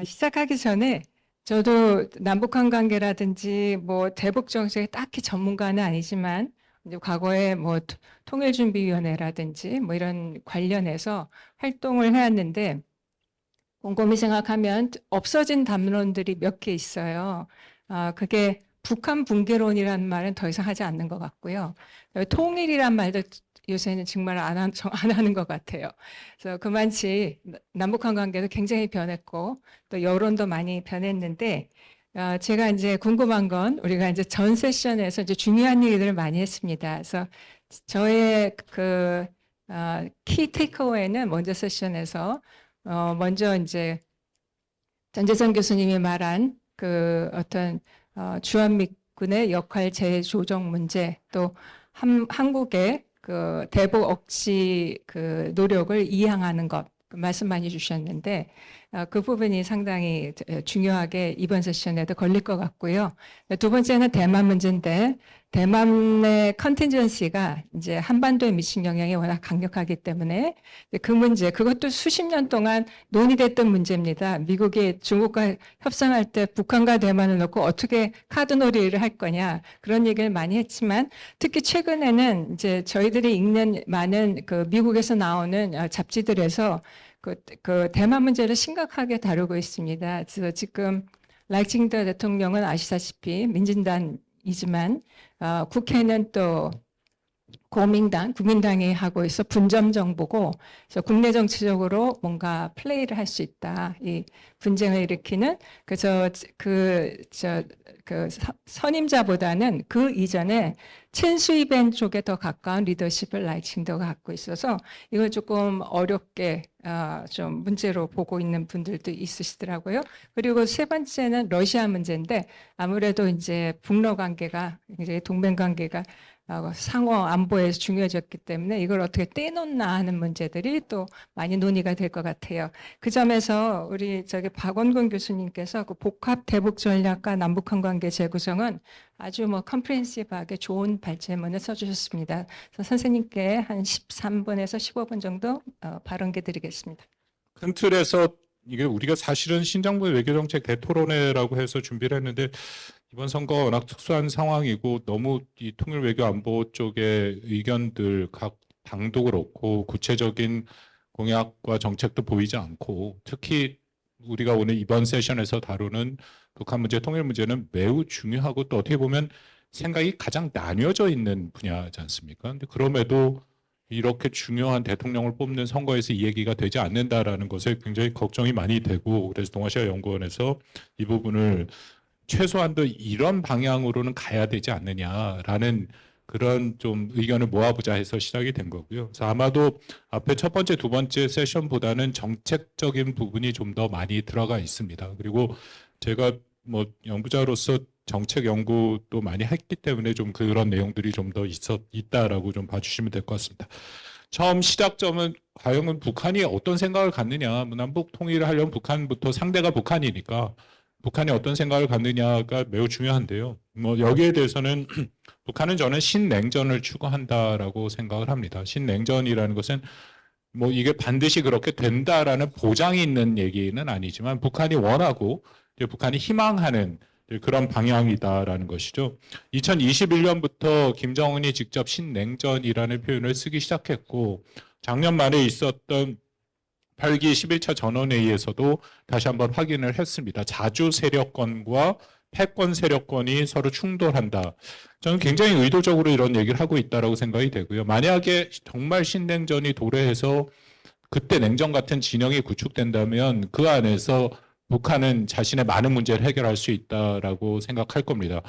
시작하기 전에 저도 남북한 관계라든지 뭐 대북 정책에 딱히 전문가는 아니지만 이제 과거에 뭐 통일준비위원회라든지 뭐 이런 관련해서 활동을 해왔는데 곰곰이 생각하면 없어진 담론들이 몇 개 있어요. 그게 북한 붕괴론이라는 말은 더 이상 하지 않는 것 같고요. 통일이란 말도 요새는 정말 안 하는 것 같아요. 그래서 그만치 남북한 관계도 굉장히 변했고 또 여론도 많이 변했는데 제가 이제 궁금한 건 우리가 이제 전 세션에서 이제 중요한 얘기들을 많이 했습니다. 그래서 저의 키 테이크어웨이는 먼저 세션에서 먼저 이제 전재선 교수님이 말한 그 어떤 주한미군의 역할 재조정 문제 또 한국의 그 대북 억지 그 노력을 이양하는 것 말씀 많이 주셨는데 그 부분이 상당히 중요하게 이번 세션에도 걸릴 것 같고요. 두 번째는 대만 문제인데 대만의 컨틴전시가 이제 한반도에 미친 영향이 워낙 강력하기 때문에 그 문제 그것도 수십 년 동안 논의됐던 문제입니다. 미국이 중국과 협상할 때 북한과 대만을 놓고 어떻게 카드놀이를 할 거냐 그런 얘기를 많이 했지만 특히 최근에는 이제 저희들이 읽는 많은 그 미국에서 나오는 잡지들에서 그 대만 문제를 심각하게 다루고 있습니다. 그래서 지금 라이칭더 대통령은 아시다시피 민진당이지만 국회는 또 국민당이 하고 있어 분점 정부고, 그래서 국내 정치적으로 뭔가 플레이를 할 수 있다. 이 분쟁을 일으키는 그래서 선임자보다는 그 이전에 첸수이벤 쪽에 더 가까운 리더십을 라이칭더가 갖고 있어서 이걸 조금 어렵게 좀 문제로 보고 있는 분들도 있으시더라고요. 그리고 세 번째는 러시아 문제인데 아무래도 이제 북러 관계가 이제 동맹 관계가 상호 안보에서 중요해졌기 때문에 이걸 어떻게 떼놓나 하는 문제들이 또 많이 논의가 될 것 같아요. 그 점에서 우리 박원근 교수님께서 그 복합 대북 전략과 남북한 관계 재구성은 아주 뭐 컴프레hen시브하게 좋은 발제문을 써주셨습니다. 그래서 선생님께 한 13분에서 15분 정도 발언기 드리겠습니다. 큰 틀에서 이게 우리가 사실은 신정부 외교정책 대토론회라고 해서 준비를 했는데 이번 선거가 워낙 특수한 상황이고 너무 이 통일 외교 안보 쪽의 의견들 각 당도 그렇고 구체적인 공약과 정책도 보이지 않고 특히 우리가 오늘 이번 세션에서 다루는 북한 문제, 통일 문제는 매우 중요하고 또 어떻게 보면 생각이 가장 나뉘어져 있는 분야지 않습니까? 근데 그럼에도 이렇게 중요한 대통령을 뽑는 선거에서 이 얘기가 되지 않는다라는 것에 굉장히 걱정이 많이 되고 그래서 동아시아 연구원에서 이 부분을 최소한도 이런 방향으로는 가야 되지 않느냐라는 그런 좀 의견을 모아보자 해서 시작이 된 거고요. 그래서 아마도 앞에 첫 번째, 두 번째 세션보다는 정책적인 부분이 좀 더 많이 들어가 있습니다. 그리고 제가 뭐 연구자로서 정책 연구도 많이 했기 때문에 좀 그런 내용들이 좀 더 있다라고 좀 봐주시면 될 것 같습니다. 처음 시작점은 과연 북한이 어떤 생각을 갖느냐, 남북 통일을 하려면 북한부터 상대가 북한이니까 북한이 어떤 생각을 갖느냐가 매우 중요한데요. 뭐 여기에 대해서는 북한은 저는 신냉전을 추구한다라고 생각을 합니다. 신냉전이라는 것은 뭐 이게 반드시 그렇게 된다라는 보장이 있는 얘기는 아니지만 북한이 원하고 북한이 희망하는 그런 방향이다라는 것이죠. 2021년부터 김정은이 직접 신냉전이라는 표현을 쓰기 시작했고 작년 말에 있었던 8기 11차 전원회의에서도 다시 한번 확인을 했습니다. 자주 세력권과 패권 세력권이 서로 충돌한다. 저는 굉장히 의도적으로 이런 얘기를 하고 있다고 생각이 되고요. 만약에 정말 신냉전이 도래해서 그때 냉전 같은 진영이 구축된다면 그 안에서 북한은 자신의 많은 문제를 해결할 수 있다라고 생각할 겁니다.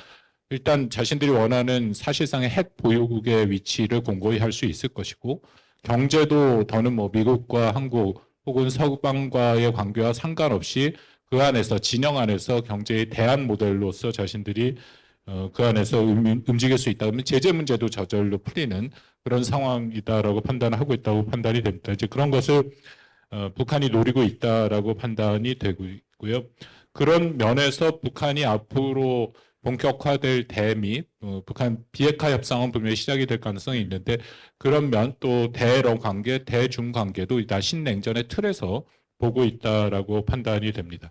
일단 자신들이 원하는 사실상의 핵 보유국의 위치를 공고히 할 수 있을 것이고 경제도 더는 뭐 미국과 한국 혹은 서방과의 관계와 상관없이 그 안에서 진영 안에서 경제의 대안 모델로서 자신들이 그 안에서 움직일 수 있다. 그러면 제재 문제도 저절로 풀리는 그런 상황이다라고 판단하고 있다고 판단이 됩니다. 이제 그런 것을 북한이 노리고 있다라고 판단이 되고 있고요. 그런 면에서 북한이 앞으로 본격화될 대미, 북한 비핵화 협상은 분명히 시작이 될 가능성이 있는데 그런 면 또 대러 관계, 대중 관계도 일단 신냉전의 틀에서 보고 있다라고 판단이 됩니다.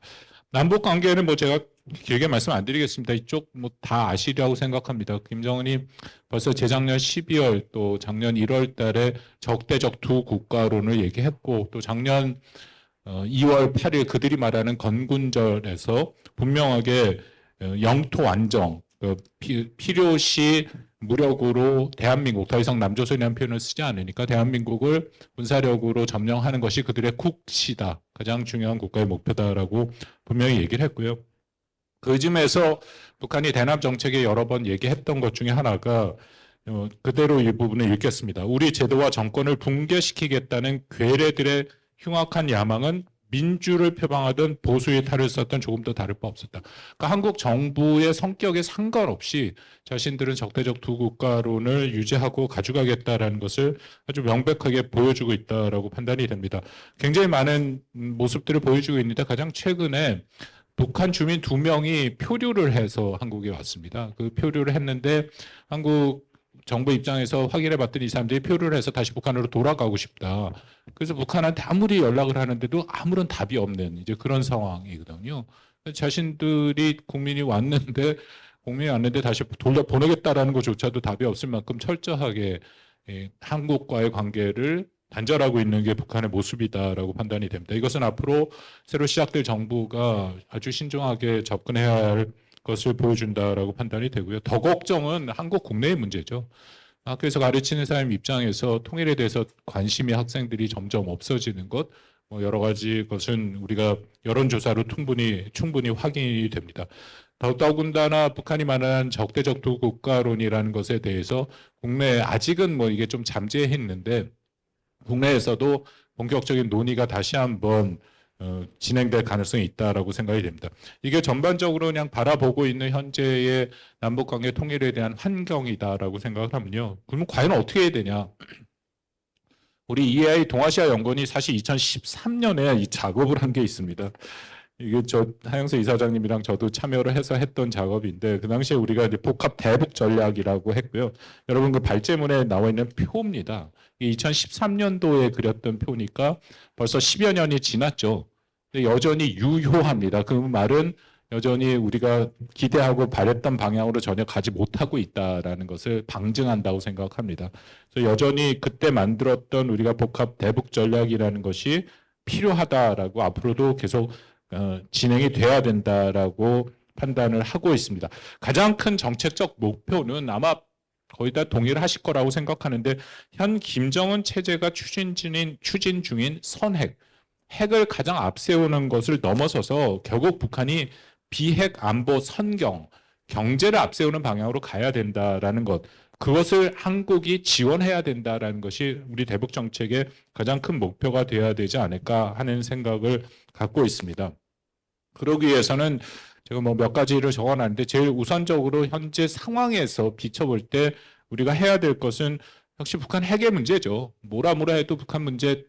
남북 관계는 뭐 제가 길게 말씀 안 드리겠습니다. 이쪽 뭐 다 아시리라고 생각합니다. 김정은이 벌써 재작년 12월 또 작년 1월 달에 적대적 두 국가론을 얘기했고 또 작년 2월 8일 그들이 말하는 건군절에서 분명하게 영토 완정, 필요시 무력으로 대한민국, 더 이상 남조선이라는 표현을 쓰지 않으니까 대한민국을 군사력으로 점령하는 것이 그들의 국시다. 가장 중요한 국가의 목표다라고 분명히 얘기를 했고요. 그 즈음에서 북한이 대남 정책에 여러 번 얘기했던 것 중에 하나가 그대로 이 부분을 읽겠습니다. 우리 제도와 정권을 붕괴시키겠다는 괴뢰들의 흉악한 야망은 민주를 표방하던 보수의 탈을 썼던 조금도 다를 바 없었다. 그러니까 한국 정부의 성격에 상관없이 자신들은 적대적 두 국가론을 유지하고 가져가겠다라는 것을 아주 명백하게 보여주고 있다라고 판단이 됩니다. 굉장히 많은 모습들을 보여주고 있는데 가장 최근에 북한 주민 2명이 표류를 해서 한국에 왔습니다. 그 표류를 했는데 한국 정부 입장에서 확인해 봤더니 이 사람들이 표류를 해서 다시 북한으로 돌아가고 싶다. 그래서 북한한테 아무리 연락을 하는데도 아무런 답이 없는 이제 그런 상황이거든요. 자신들이 국민이 왔는데 다시 돌려보내겠다라는 것조차도 답이 없을 만큼 철저하게 한국과의 관계를 단절하고 있는 게 북한의 모습이다라고 판단이 됩니다. 이것은 앞으로 새로 시작될 정부가 아주 신중하게 접근해야 할 것을 보여준다라고 판단이 되고요. 더 걱정은 한국 국내의 문제죠. 학교에서 가르치는 사람 입장에서 통일에 대해서 관심이 학생들이 점점 없어지는 것, 뭐 여러 가지 것은 우리가 여론조사로 충분히 확인이 됩니다. 더군다나 북한이 말하는 적대적 두 국가론이라는 것에 대해서 국내에 아직은 뭐 이게 좀 잠재했는데 국내에서도 본격적인 논의가 다시 한번 진행될 가능성이 있다라고 생각이 됩니다. 이게 전반적으로 그냥 바라보고 있는 현재의 남북관계 통일에 대한 환경이다라고 생각을 하면요. 그러면 과연 어떻게 해야 되냐? 우리 EAI 동아시아 연구원이 사실 2013년에 이 작업을 한 게 있습니다. 이게 하영세 이사장님이랑 저도 참여를 해서 했던 작업인데 그 당시에 우리가 이제 복합 대북 전략이라고 했고요. 여러분 그 발제문에 나와 있는 표입니다. 2013년도에 그렸던 표니까 벌써 10여 년이 지났죠. 근데 여전히 유효합니다. 그 말은 여전히 우리가 기대하고 바랬던 방향으로 전혀 가지 못하고 있다라는 것을 방증한다고 생각합니다. 그래서 여전히 그때 만들었던 우리가 복합 대북 전략이라는 것이 필요하다라고 앞으로도 계속 진행이 돼야 된다라고 판단을 하고 있습니다. 가장 큰 정책적 목표는 아마 거의 다 동의를 하실 거라고 생각하는데 현 김정은 체제가 추진 중인 선핵, 핵을 가장 앞세우는 것을 넘어서서 결국 북한이 비핵 안보 선경, 경제를 앞세우는 방향으로 가야 된다라는 것, 그것을 한국이 지원해야 된다라는 것이 우리 대북 정책의 가장 큰 목표가 되어야 되지 않을까 하는 생각을 갖고 있습니다. 그러기 위해서는 제가 뭐 몇 가지를 적어놨는데 제일 우선적으로 현재 상황에서 비춰볼 때 우리가 해야 될 것은 역시 북한 핵의 문제죠. 뭐라 해도 북한 문제를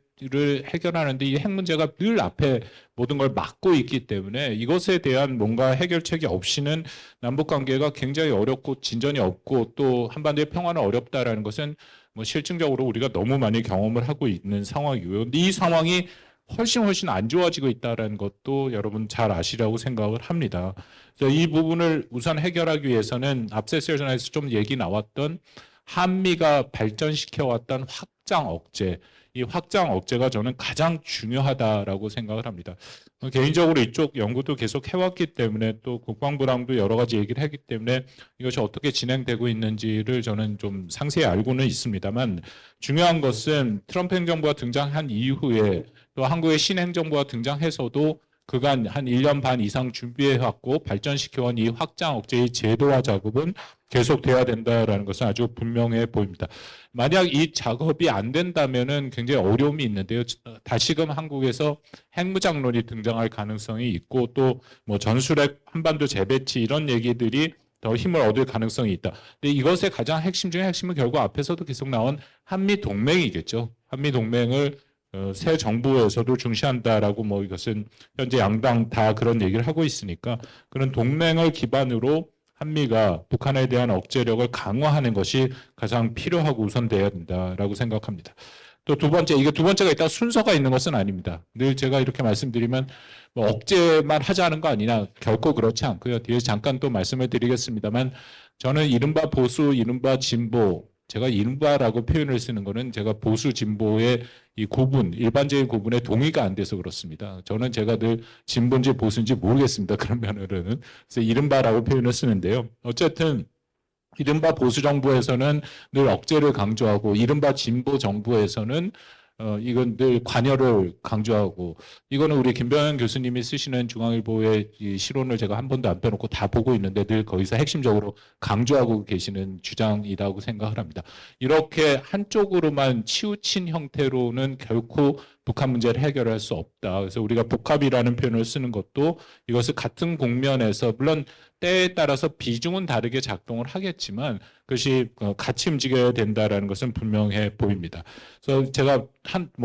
해결하는데 이 핵 문제가 늘 앞에 모든 걸 막고 있기 때문에 이것에 대한 뭔가 해결책이 없이는 남북 관계가 굉장히 어렵고 진전이 없고 또 한반도의 평화는 어렵다라는 것은 뭐 실증적으로 우리가 너무 많이 경험을 하고 있는 상황이고요. 근데 이 상황이 훨씬 안 좋아지고 있다는 것도 여러분 잘 아시라고 생각을 합니다. 그래서 이 부분을 우선 해결하기 위해서는 앞서 세션에서 좀 얘기 나왔던 한미가 발전시켜왔던 확장 억제, 이 확장 억제가 저는 가장 중요하다라고 생각을 합니다. 개인적으로 이쪽 연구도 계속 해왔기 때문에 또 국방부랑도 여러 가지 얘기를 했기 때문에 이것이 어떻게 진행되고 있는지를 저는 좀 상세히 알고는 있습니다만 중요한 것은 트럼프 행정부가 등장한 이후에 또 한국의 신행정부가 등장해서도 그간 한 1년 반 이상 준비해왔고 발전시켜온 이 확장 억제의 제도화 작업은 계속돼야 된다라는 것은 아주 분명해 보입니다. 만약 이 작업이 안 된다면은 굉장히 어려움이 있는데요. 다시금 한국에서 핵무장론이 등장할 가능성이 있고 또 뭐 전술핵 한반도 재배치 이런 얘기들이 더 힘을 얻을 가능성이 있다. 근데 이것의 가장 핵심 중에 핵심은 결국 앞에서도 계속 나온 한미 동맹이겠죠. 한미 동맹을 새 정부에서도 중시한다라고 뭐 이것은 현재 양당 다 그런 얘기를 하고 있으니까 그런 동맹을 기반으로 한미가 북한에 대한 억제력을 강화하는 것이 가장 필요하고 우선돼야 된다라고 생각합니다. 또 두 번째, 이게 두 번째가 있다가 순서가 있는 것은 아닙니다. 늘 제가 이렇게 말씀드리면 뭐 억제만 하자는 거 아니냐, 결코 그렇지 않고요. 뒤에 잠깐 또 말씀을 드리겠습니다만 저는 이른바 보수, 이른바 진보, 제가 이른바라고 표현을 쓰는 거는 제가 보수 진보의 이 구분, 일반적인 구분에 동의가 안 돼서 그렇습니다. 저는 제가 늘 진보인지 보수인지 모르겠습니다. 그런 면으로는. 그래서 이른바라고 표현을 쓰는데요. 어쨌든 이른바 보수 정부에서는 늘 억제를 강조하고 이른바 진보 정부에서는 이건 늘 관여를 강조하고 이거는 우리 김병현 교수님이 쓰시는 중앙일보의 이 실론을 제가 한 번도 안 빼놓고 다 보고 있는데 늘 거기서 핵심적으로 강조하고 계시는 주장이라고 생각을 합니다. 이렇게 한쪽으로만 치우친 형태로는 결코 북한 문제를 해결할 수 없다. 그래서 우리가 복합이라는 표현을 쓰는 것도 이것을 같은 국면에서 물론 때에 따라서 비중은 다르게 작동을 하겠지만 그것이 같이 움직여야 된다라는 것은 분명해 보입니다. 그래서 제가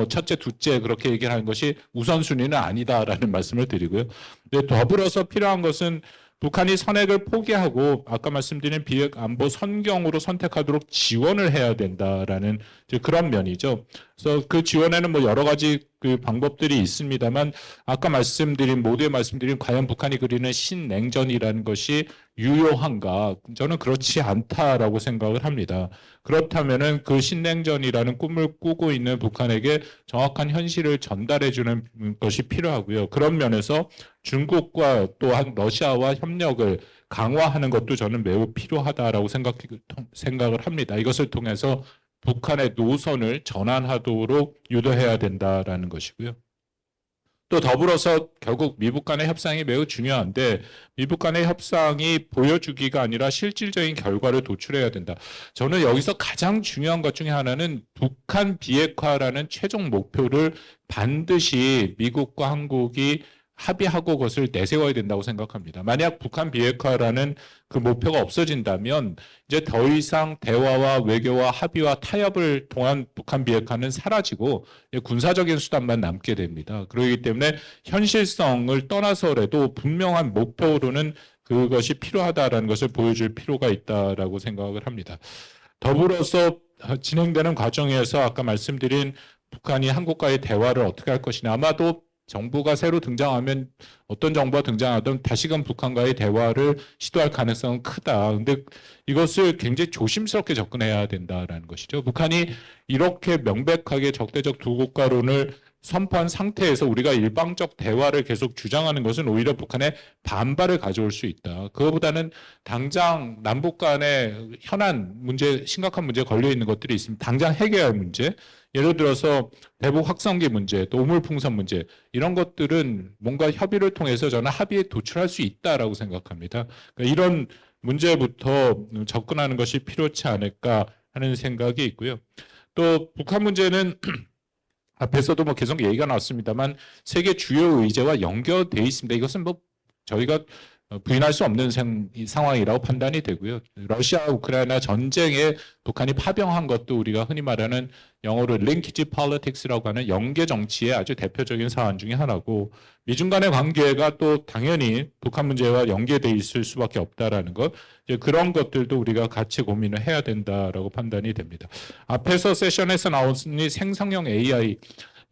첫째, 둘째 그렇게 얘기하는 것이 우선순위는 아니다라는 말씀을 드리고요. 근데 더불어서 필요한 것은 북한이 선핵을 포기하고 아까 말씀드린 비핵 안보 선경으로 선택하도록 지원을 해야 된다라는 그런 면이죠. 그래서 그 지원에는 뭐 여러 가지 그 방법들이 있습니다만 아까 모두에 말씀드린 과연 북한이 그리는 신냉전이라는 것이 유효한가? 저는 그렇지 않다라고 생각을 합니다. 그렇다면은 그 신냉전이라는 꿈을 꾸고 있는 북한에게 정확한 현실을 전달해 주는 것이 필요하고요. 그런 면에서 중국과 또한 러시아와 협력을 강화하는 것도 저는 매우 필요하다라고 생각을 합니다. 이것을 통해서 북한의 노선을 전환하도록 유도해야 된다라는 것이고요. 또 더불어서 결국 미북 간의 협상이 매우 중요한데 미북 간의 협상이 보여주기가 아니라 실질적인 결과를 도출해야 된다. 저는 여기서 가장 중요한 것 중에 하나는 북한 비핵화라는 최종 목표를 반드시 미국과 한국이 합의하고 그것을 내세워야 된다고 생각합니다. 만약 북한 비핵화라는 그 목표가 없어진다면 이제 더 이상 대화와 외교와 합의와 타협을 통한 북한 비핵화는 사라지고 군사적인 수단만 남게 됩니다. 그렇기 때문에 현실성을 떠나서라도 분명한 목표로는 그것이 필요하다라는 것을 보여줄 필요가 있다라고 생각을 합니다. 더불어서 진행되는 과정에서 아까 말씀드린 북한이 한국과의 대화를 어떻게 할 것이냐 아마도 정부가 새로 등장하면 어떤 정부가 등장하든 다시금 북한과의 대화를 시도할 가능성은 크다. 근데 이것을 굉장히 조심스럽게 접근해야 된다라는 것이죠. 북한이 이렇게 명백하게 적대적 두 국가론을 선포한 상태에서 우리가 일방적 대화를 계속 주장하는 것은 오히려 북한의 반발을 가져올 수 있다. 그거보다는 당장 남북 간의 현안 문제, 심각한 문제에 걸려 있는 것들이 있습니다. 당장 해결할 문제. 예를 들어서 대북 확성기 문제, 또 우물풍선 문제 이런 것들은 뭔가 협의를 통해서 저는 합의에 도출할 수 있다라고 생각합니다. 그러니까 이런 문제부터 접근하는 것이 필요치 않을까 하는 생각이 있고요. 또 북한 문제는 앞에서도 뭐 계속 얘기가 나왔습니다만 세계 주요 의제와 연결돼 있습니다. 이것은 뭐 저희가 부인할 수 없는 상황이라고 판단이 되고요. 러시아 우크라이나 전쟁에 북한이 파병한 것도 우리가 흔히 말하는 영어로 링키지 폴리틱스라고 하는 연계 정치의 아주 대표적인 사안 중에 하나고 미중 간의 관계가 또 당연히 북한 문제와 연계돼 있을 수밖에 없다라는 것 이제 그런 것들도 우리가 같이 고민을 해야 된다라고 판단이 됩니다. 앞에서 세션에서 나온 생성형 AI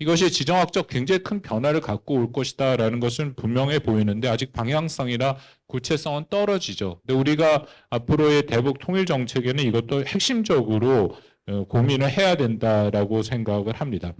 이것이 지정학적 굉장히 큰 변화를 갖고 올 것이다라는 것은 분명해 보이는데 아직 방향성이나 구체성은 떨어지죠. 근데 우리가 앞으로의 대북 통일 정책에는 이것도 핵심적으로 고민을 해야 된다라고 생각을 합니다.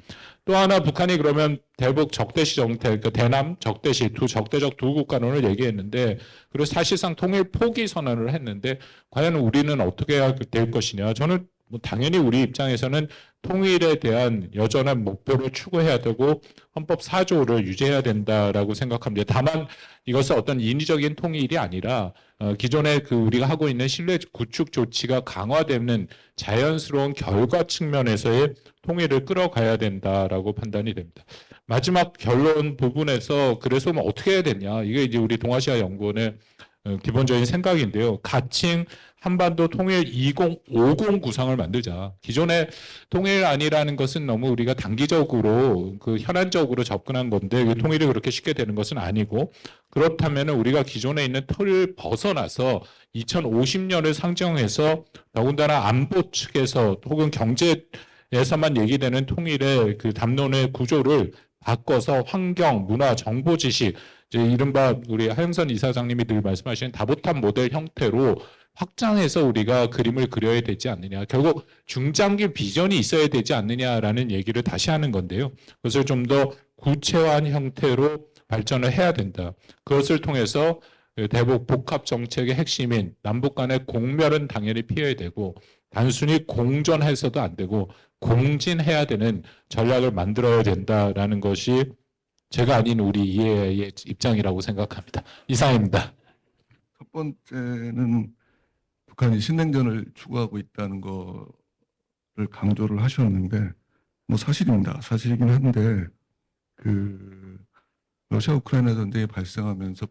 또 하나 북한이 그러면 대북 적대시 정책, 그러니까 대남 적대시 적대적 두 국가론을 얘기했는데 그리고 사실상 통일 포기 선언을 했는데 과연 우리는 어떻게 해야 될 것이냐. 저는 뭐 당연히 우리 입장에서는 통일에 대한 여전한 목표를 추구해야 되고 헌법 4조를 유지해야 된다라고 생각합니다. 다만 이것은 어떤 인위적인 통일이 아니라 기존에 그 우리가 하고 있는 신뢰 구축 조치가 강화되는 자연스러운 결과 측면에서의 통일을 끌어가야 된다라고 판단이 됩니다. 마지막 결론 부분에서 그래서 뭐 어떻게 해야 되냐 이게 이제 우리 동아시아 연구원의 기본적인 생각인데요. 가칭 한반도 통일 2050 구상을 만들자. 기존의 통일안이라는 것은 너무 우리가 단기적으로 그 현안적으로 접근한 건데 통일이 그렇게 쉽게 되는 것은 아니고 그렇다면 우리가 기존에 있는 틀을 벗어나서 2050년을 상정해서 더군다나 안보 측에서 혹은 경제 에서만 얘기되는 통일의 그 담론의 구조를 바꿔서 환경, 문화, 정보 지식, 이제 이른바 우리 하영선 이사장님이 늘 말씀하시는 다보탑 모델 형태로 확장해서 우리가 그림을 그려야 되지 않느냐. 결국 중장기 비전이 있어야 되지 않느냐라는 얘기를 다시 하는 건데요. 그것을 좀 더 구체화한 형태로 발전을 해야 된다. 그것을 통해서 대북 복합 정책의 핵심인 남북 간의 공멸은 당연히 피해야 되고 단순히 공존해서도 안 되고 공진해야 되는 전략을 만들어야 된다라는 것이 제가 아닌 우리 이해의 입장이라고 생각합니다. 이상입니다. 첫 번째는 북한이 신냉전을 추구하고 있다는 거를 강조를 하셨는데, 뭐 사실입니다. 사실이긴 한데, 러시아 우크라이나 전쟁이 발생하면서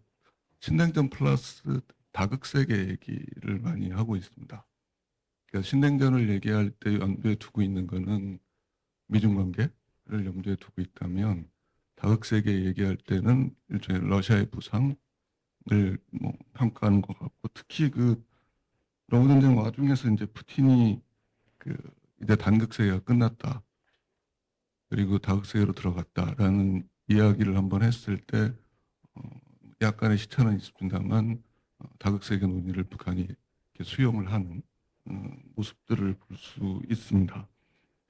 신냉전 플러스 다극세계 얘기를 많이 하고 있습니다. 그러니까 신냉전을 얘기할 때 염두에 두고 있는 거는 미중 관계를 염두에 두고 있다면, 다극세계 얘기할 때는 일종의 러시아의 부상을 뭐 평가하는 것 같고, 특히 러브 전쟁 와중에서 이제 푸틴이 이제 단극세계가 끝났다, 그리고 다극세계로 들어갔다라는 이야기를 한번 했을 때 약간의 시차는 있습니다만 다극세계 논의를 북한이 이렇게 수용을 하는 모습들을 볼 수 있습니다.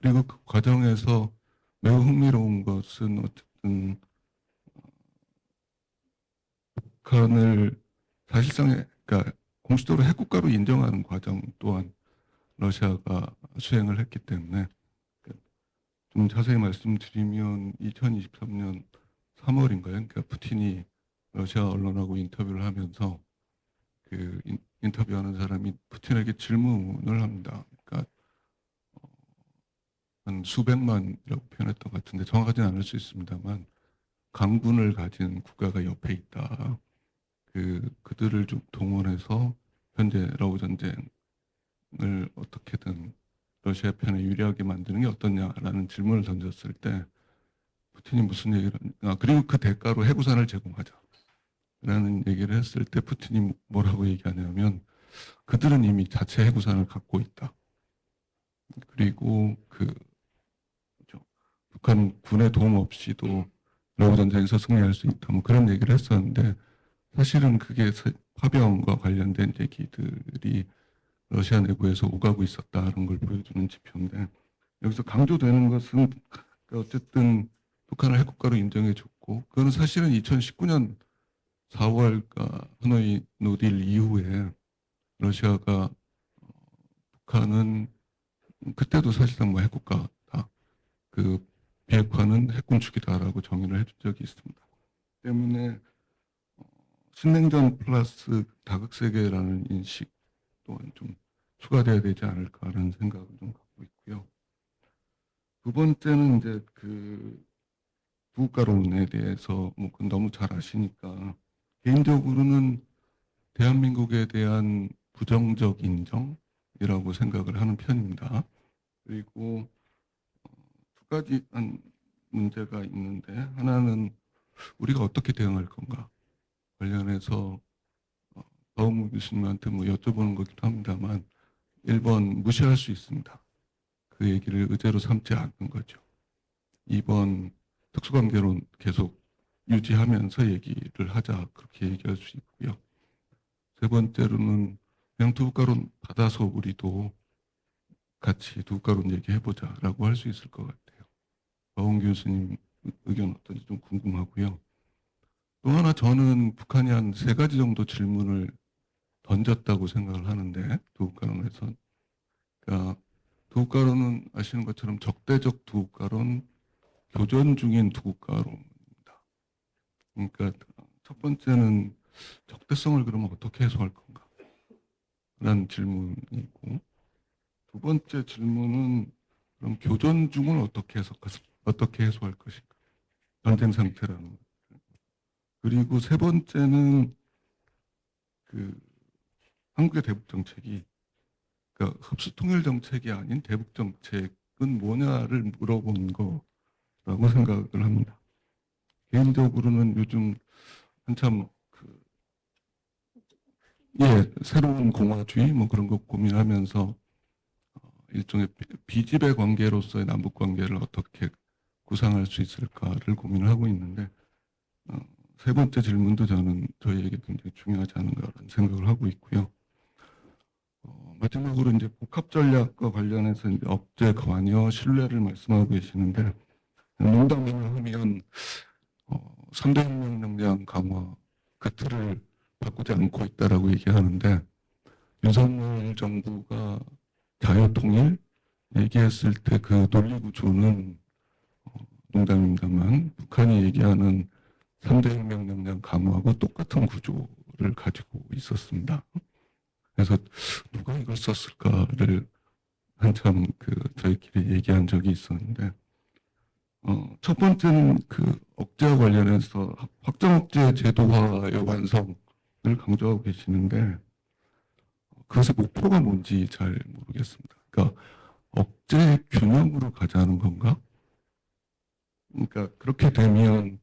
그리고 그 과정에서 매우 흥미로운 것은 어쨌든 북한을 사실상 그러니까 공식적으로 핵국가로 인정하는 과정 또한 러시아가 수행을 했기 때문에, 좀 자세히 말씀드리면 2023년 3월인가요? 그러니까 푸틴이 러시아 언론하고 인터뷰를 하면서 인터뷰하는 사람이 푸틴에게 질문을 합니다. 그러니까 한 수백만이라고 표현했던 것 같은데 정확하지는 않을 수 있습니다만 강군을 가진 국가가 옆에 있다. 그들을 좀 동원해서 현재 러브 전쟁을 어떻게든 러시아 편에 유리하게 만드는 게 어떠냐라는 질문을 던졌을 때 푸틴이 무슨 얘기를 그리고 그 대가로 해구산을 제공하자라는 얘기를 했을 때 푸틴이 뭐라고 얘기하냐면 그들은 이미 자체 해구산을 갖고 있다. 그리고 북한 군의 도움 없이도 러브 전쟁에서 승리할 수 있다. 뭐 그런 얘기를 했었는데 사실은 그게 파병과 관련된 얘기들이 러시아 내부에서 오가고 있었다는 걸 보여주는 지표인데, 여기서 강조되는 것은 어쨌든 북한을 핵국가로 인정해줬고, 그거는 사실은 2019년 4월과 하노이 노딜 이후에 러시아가 북한은 그때도 사실상 뭐 핵국가다, 비핵화는 핵군축이다라고 정의를 해준 적이 있습니다. 때문에 신냉전 플러스 다극세계라는 인식 또한 좀 추가돼야 되지 않을까라는 생각을 좀 갖고 있고요. 두 번째는 이제 부국가론에 대해서 뭐 그건 너무 잘 아시니까 개인적으로는 대한민국에 대한 부정적 인정이라고 생각을 하는 편입니다. 그리고 두 가지 문제가 있는데, 하나는 우리가 어떻게 대응할 건가 관련해서 더욱 교수님한테 뭐 여쭤보는 거기도 합니다만 1번 무시할 수 있습니다. 그 얘기를 의제로 삼지 않는 거죠. 2번 특수관계론 계속 유지하면서 얘기를 하자, 그렇게 얘기할 수 있고요. 세 번째로는 그냥 두국가론 받아서 우리도 같이 두국가론 얘기해보자라고 할 수 있을 것 같아요. 더욱 교수님 의견 어떤지 좀 궁금하고요. 또 하나 저는 북한이 한 3가지 정도 질문을 던졌다고 생각을 하는데, 두국가론에서. 그러니까 두국가론은 아시는 것처럼 적대적 두국가론, 교전 중인 두국가론입니다. 그러니까 첫 번째는 적대성을 그러면 어떻게 해소할 건가? 라는 질문이 있고, 두 번째 질문은 그럼 교전 중을 어떻게 해소할 것인가? 전쟁 상태라는 것. 그리고 세 번째는 한국의 대북 정책이, 그러니까 흡수 통일 정책이 아닌 대북 정책은 뭐냐를 물어본 거라고 생각을 합니다. 개인적으로는 요즘 한참 새로운 공화주의 뭐 그런 거 고민하면서 일종의 비집의 관계로서의 남북 관계를 어떻게 구상할 수 있을까를 고민을 하고 있는데 세 번째 질문도 저는 저희에게 굉장히 중요하지 않은가라는 생각을 하고 있고요. 마지막으로 이제 복합 전략과 관련해서 이제 억제, 관여, 신뢰를 말씀하고 계시는데 농담을 하면 3대 혁명 역량 강화 그 틀을 바꾸지 않고 있다라고 얘기하는데 윤석열 정부가 자유통일 얘기했을 때 그 논리 구조는 농담입니다만 북한이 얘기하는 3대 혁명 역량 강화하고 똑같은 구조를 가지고 있었습니다. 그래서 누가 이걸 썼을까를 한참 저희끼리 얘기한 적이 있었는데 첫 번째는 그 억제와 관련해서 확정 억제 제도화의 완성을 강조하고 계시는데 그것의 목표가 뭔지 잘 모르겠습니다. 그러니까 억제 균형으로 가자는 건가? 그러니까 그렇게 되면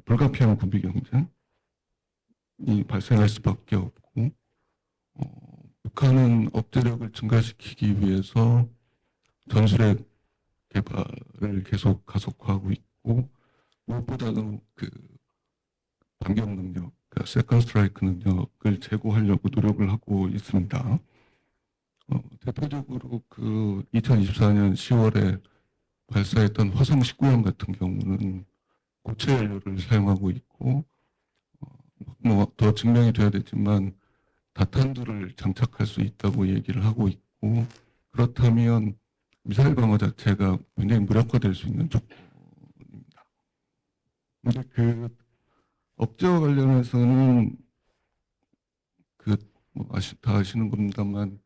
불가피한 군비 경쟁이 발생할 수밖에 없고 북한은 억제력을 증가시키기 위해서 전술핵 개발을 계속 가속화하고 있고 무엇보다도 그 반격 능력, 그러니까 세컨드 스트라이크 능력을 제고하려고 노력을 하고 있습니다. 대표적으로 그 2024년 10월에 발사했던 화성 19형 같은 경우는 고체 연료를 사용하고 있고 뭐 더 증명이 돼야 되지만 다탄두를 장착할 수 있다고 얘기를 하고 있고 그렇다면 미사일 방어 자체가 굉장히 무력화될 수 있는 조건입니다. 근데 그 억제와 관련해서는 다 아시는 겁니다만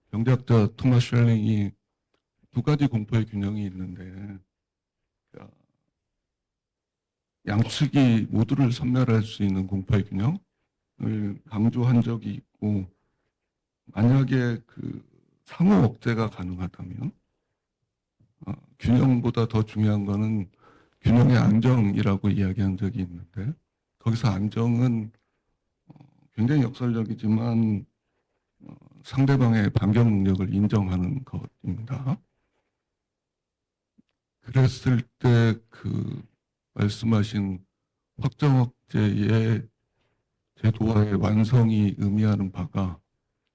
경제학자 토마스 쉘링이 두 가지 공포의 균형이 있는데 양측이 모두를 섬멸할 수 있는 공포의 균형을 강조한 적이 있고 만약에 그 상호 억제가 가능하다면 균형보다 더 중요한 거는 균형의 안정이라고 이야기한 적이 있는데 거기서 안정은 굉장히 역설적이지만 상대방의 반격 능력을 인정하는 것입니다. 그랬을 때 그 말씀하신 확정 억제의 제도화의 완성이 의미하는 바가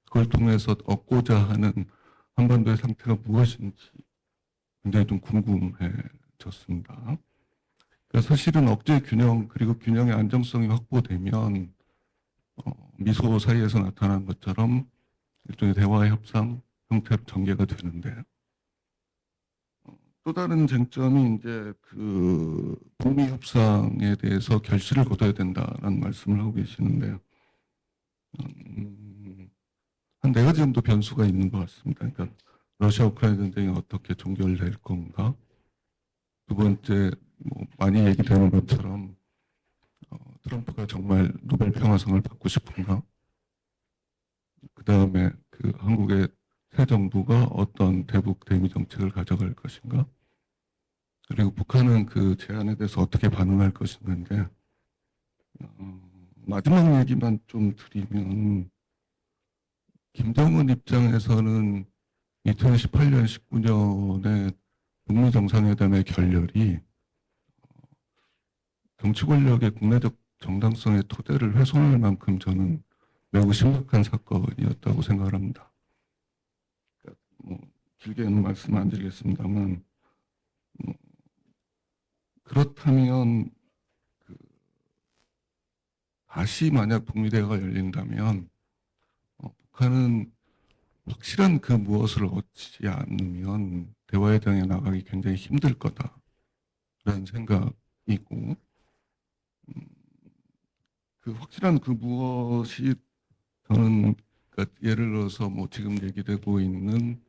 그걸 통해서 얻고자 하는 한반도의 상태가 무엇인지 굉장히 좀 궁금해졌습니다. 그러니까 사실은 억제 균형 그리고 균형의 안정성이 확보되면 미소 사이에서 나타난 것처럼 일종의 대화 협상 형태로 전개가 되는데 또 다른 쟁점이 이제 그 북미 협상에 대해서 결실을 거둬야 된다라는 말씀을 하고 계시는데 한 네 가지 정도 변수가 있는 것 같습니다. 그러니까 러시아 우크라이나 전쟁이 어떻게 종결될 건가? 두 번째 뭐 많이 얘기되는 것처럼 트럼프가 정말 노벨 평화상을 받고 싶은가? 그 다음에 그 한국의 새 정부가 어떤 대북 대미 정책을 가져갈 것인가? 그리고 북한은 그 제안에 대해서 어떻게 반응할 것인가인데 마지막 얘기만 좀 드리면 김정은 입장에서는 2018년, 19년에 북미 정상회담의 결렬이 정치 권력의 국내적 정당성의 토대를 훼손할 만큼 저는 매우 심각한 사건이었다고 생각을 합니다. 그러니까 뭐 길게는 말씀 안 드리겠습니다만 그렇다면 다시 만약 북미 대화가 열린다면 북한은 확실한 그 무엇을 얻지 않으면 대화에 당해 나가기 굉장히 힘들 거다라는 생각이고 그 확실한 그 무엇이 저는 그러니까 예를 들어서 뭐 지금 얘기되고 있는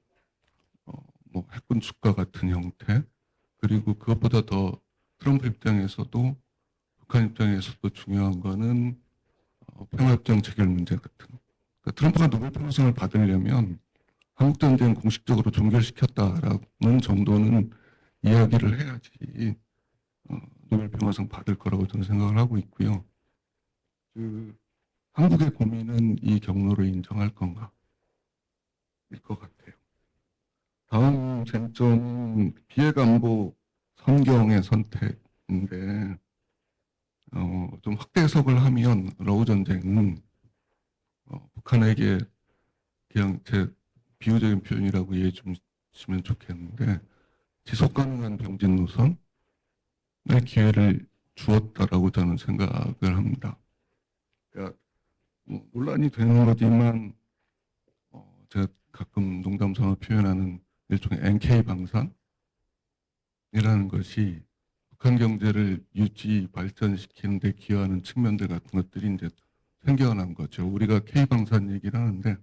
뭐 핵군 축과 같은 형태 그리고 그것보다 더 트럼프 입장에서도 북한 입장에서도 중요한 거는 평화협정 체결 문제 같은 그러니까 트럼프가 노벨 평화상을 받으려면 한국전쟁 공식적으로 종결시켰다라는 정도는 이야기를 해야지 노벨 평화상 받을 거라고 저는 생각을 하고 있고요. 한국의 고민은 이 경로를 인정할 건가일 것 같아요. 다음 쟁점은 비핵안보 선경의 선택인데, 좀 확대 해석을 하면 러우 전쟁은 북한에게 그냥 제 비유적인 표현이라고 이해해 주시면 좋겠는데 지속 가능한 병진 노선의 기회를 주었다라고 저는 생각을 합니다. 그러니까 뭐 논란이 되는 거지만 제가 가끔 농담 삼아 표현하는 일종의 NK 방산이라는 것이 북한 경제를 유지 발전시키는 데 기여하는 측면들 같은 것들이 이제 생겨난 거죠. 우리가 K 방산 얘기를 하는데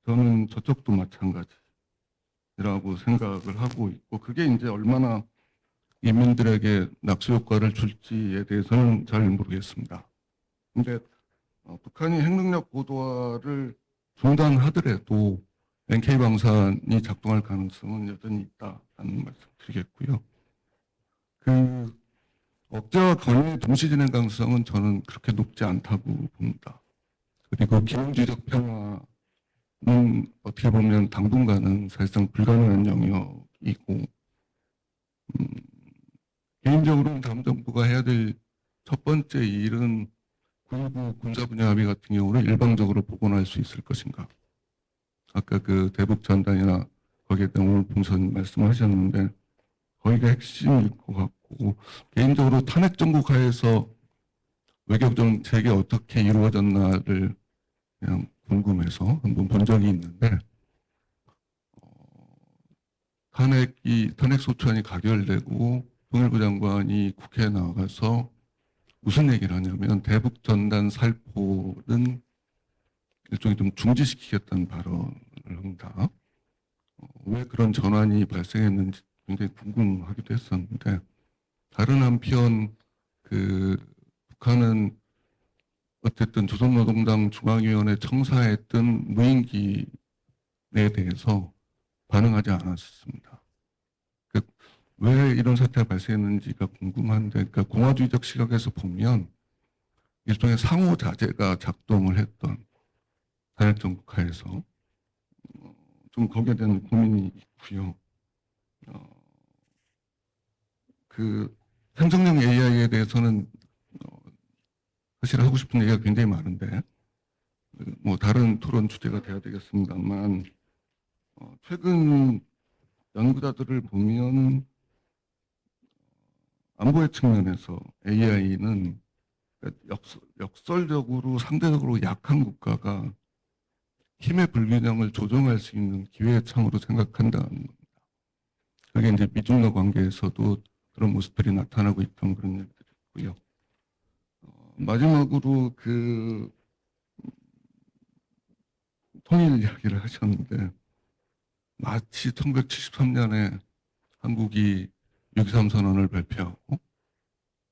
저는 저쪽도 마찬가지라고 생각을 하고 있고 그게 이제 얼마나 인민들에게 낙수 효과를 줄지에 대해서는 잘 모르겠습니다. 근데 북한이 핵능력 고도화를 중단하더라도 NK 방산이 작동할 가능성은 여전히 있다는 말씀 드리겠고요. 그 억제와 건의 동시 진행 가능성은 저는 그렇게 높지 않다고 봅니다. 그리고 기능주의적 평화는 어떻게 보면 당분간은 사실상 불가능한 영역이고 개인적으로는 다음 정부가 해야 될 첫 번째 일은 9.19 군사 분야 합의 같은 경우를 일방적으로 복원할 수 있을 것인가. 아까 그 대북 전단이나 거기에 대한 오늘 본선 말씀하셨는데 거기가 핵심일 것 같고 개인적으로 탄핵 정국 하에서 외교 정책이 어떻게 이루어졌나를 그냥 궁금해서 한번 본 적이 있는데 탄핵 소추안이 가결되고 통일부 장관이 국회에 나가서 무슨 얘기를 하냐면 대북 전단 살포는 일종의 좀 중지시키겠다는 발언을 합니다. 왜 그런 전환이 발생했는지 굉장히 궁금하기도 했었는데 다른 한편 그 북한은 어쨌든 조선노동당 중앙위원회 청사했던 무인기에 대해서 반응하지 않았습니다. 왜 이런 사태가 발생했는지가 궁금한데, 그러니까 공화주의적 시각에서 보면 일종의 상호 자제가 작동을 했던 탄핵 정국 하에서 좀 거기에 대한 고민이 있고요. 그 생성형 AI에 대해서는 사실 하고 싶은 얘기가 굉장히 많은데 뭐 다른 토론 주제가 돼야 되겠습니다만 최근 연구자들을 보면 안보의 측면에서 AI는 역설적으로 상대적으로 약한 국가가 힘의 불균형을 조정할 수 있는 기회의 창으로 생각한다는 겁니다. 그게 이제 미중러 관계에서도 그런 모습들이 나타나고 있던 그런 일들이 있고요. 마지막으로 그 통일 이야기를 하셨는데 마치 1973년에 한국이 6.23 선언을 발표하고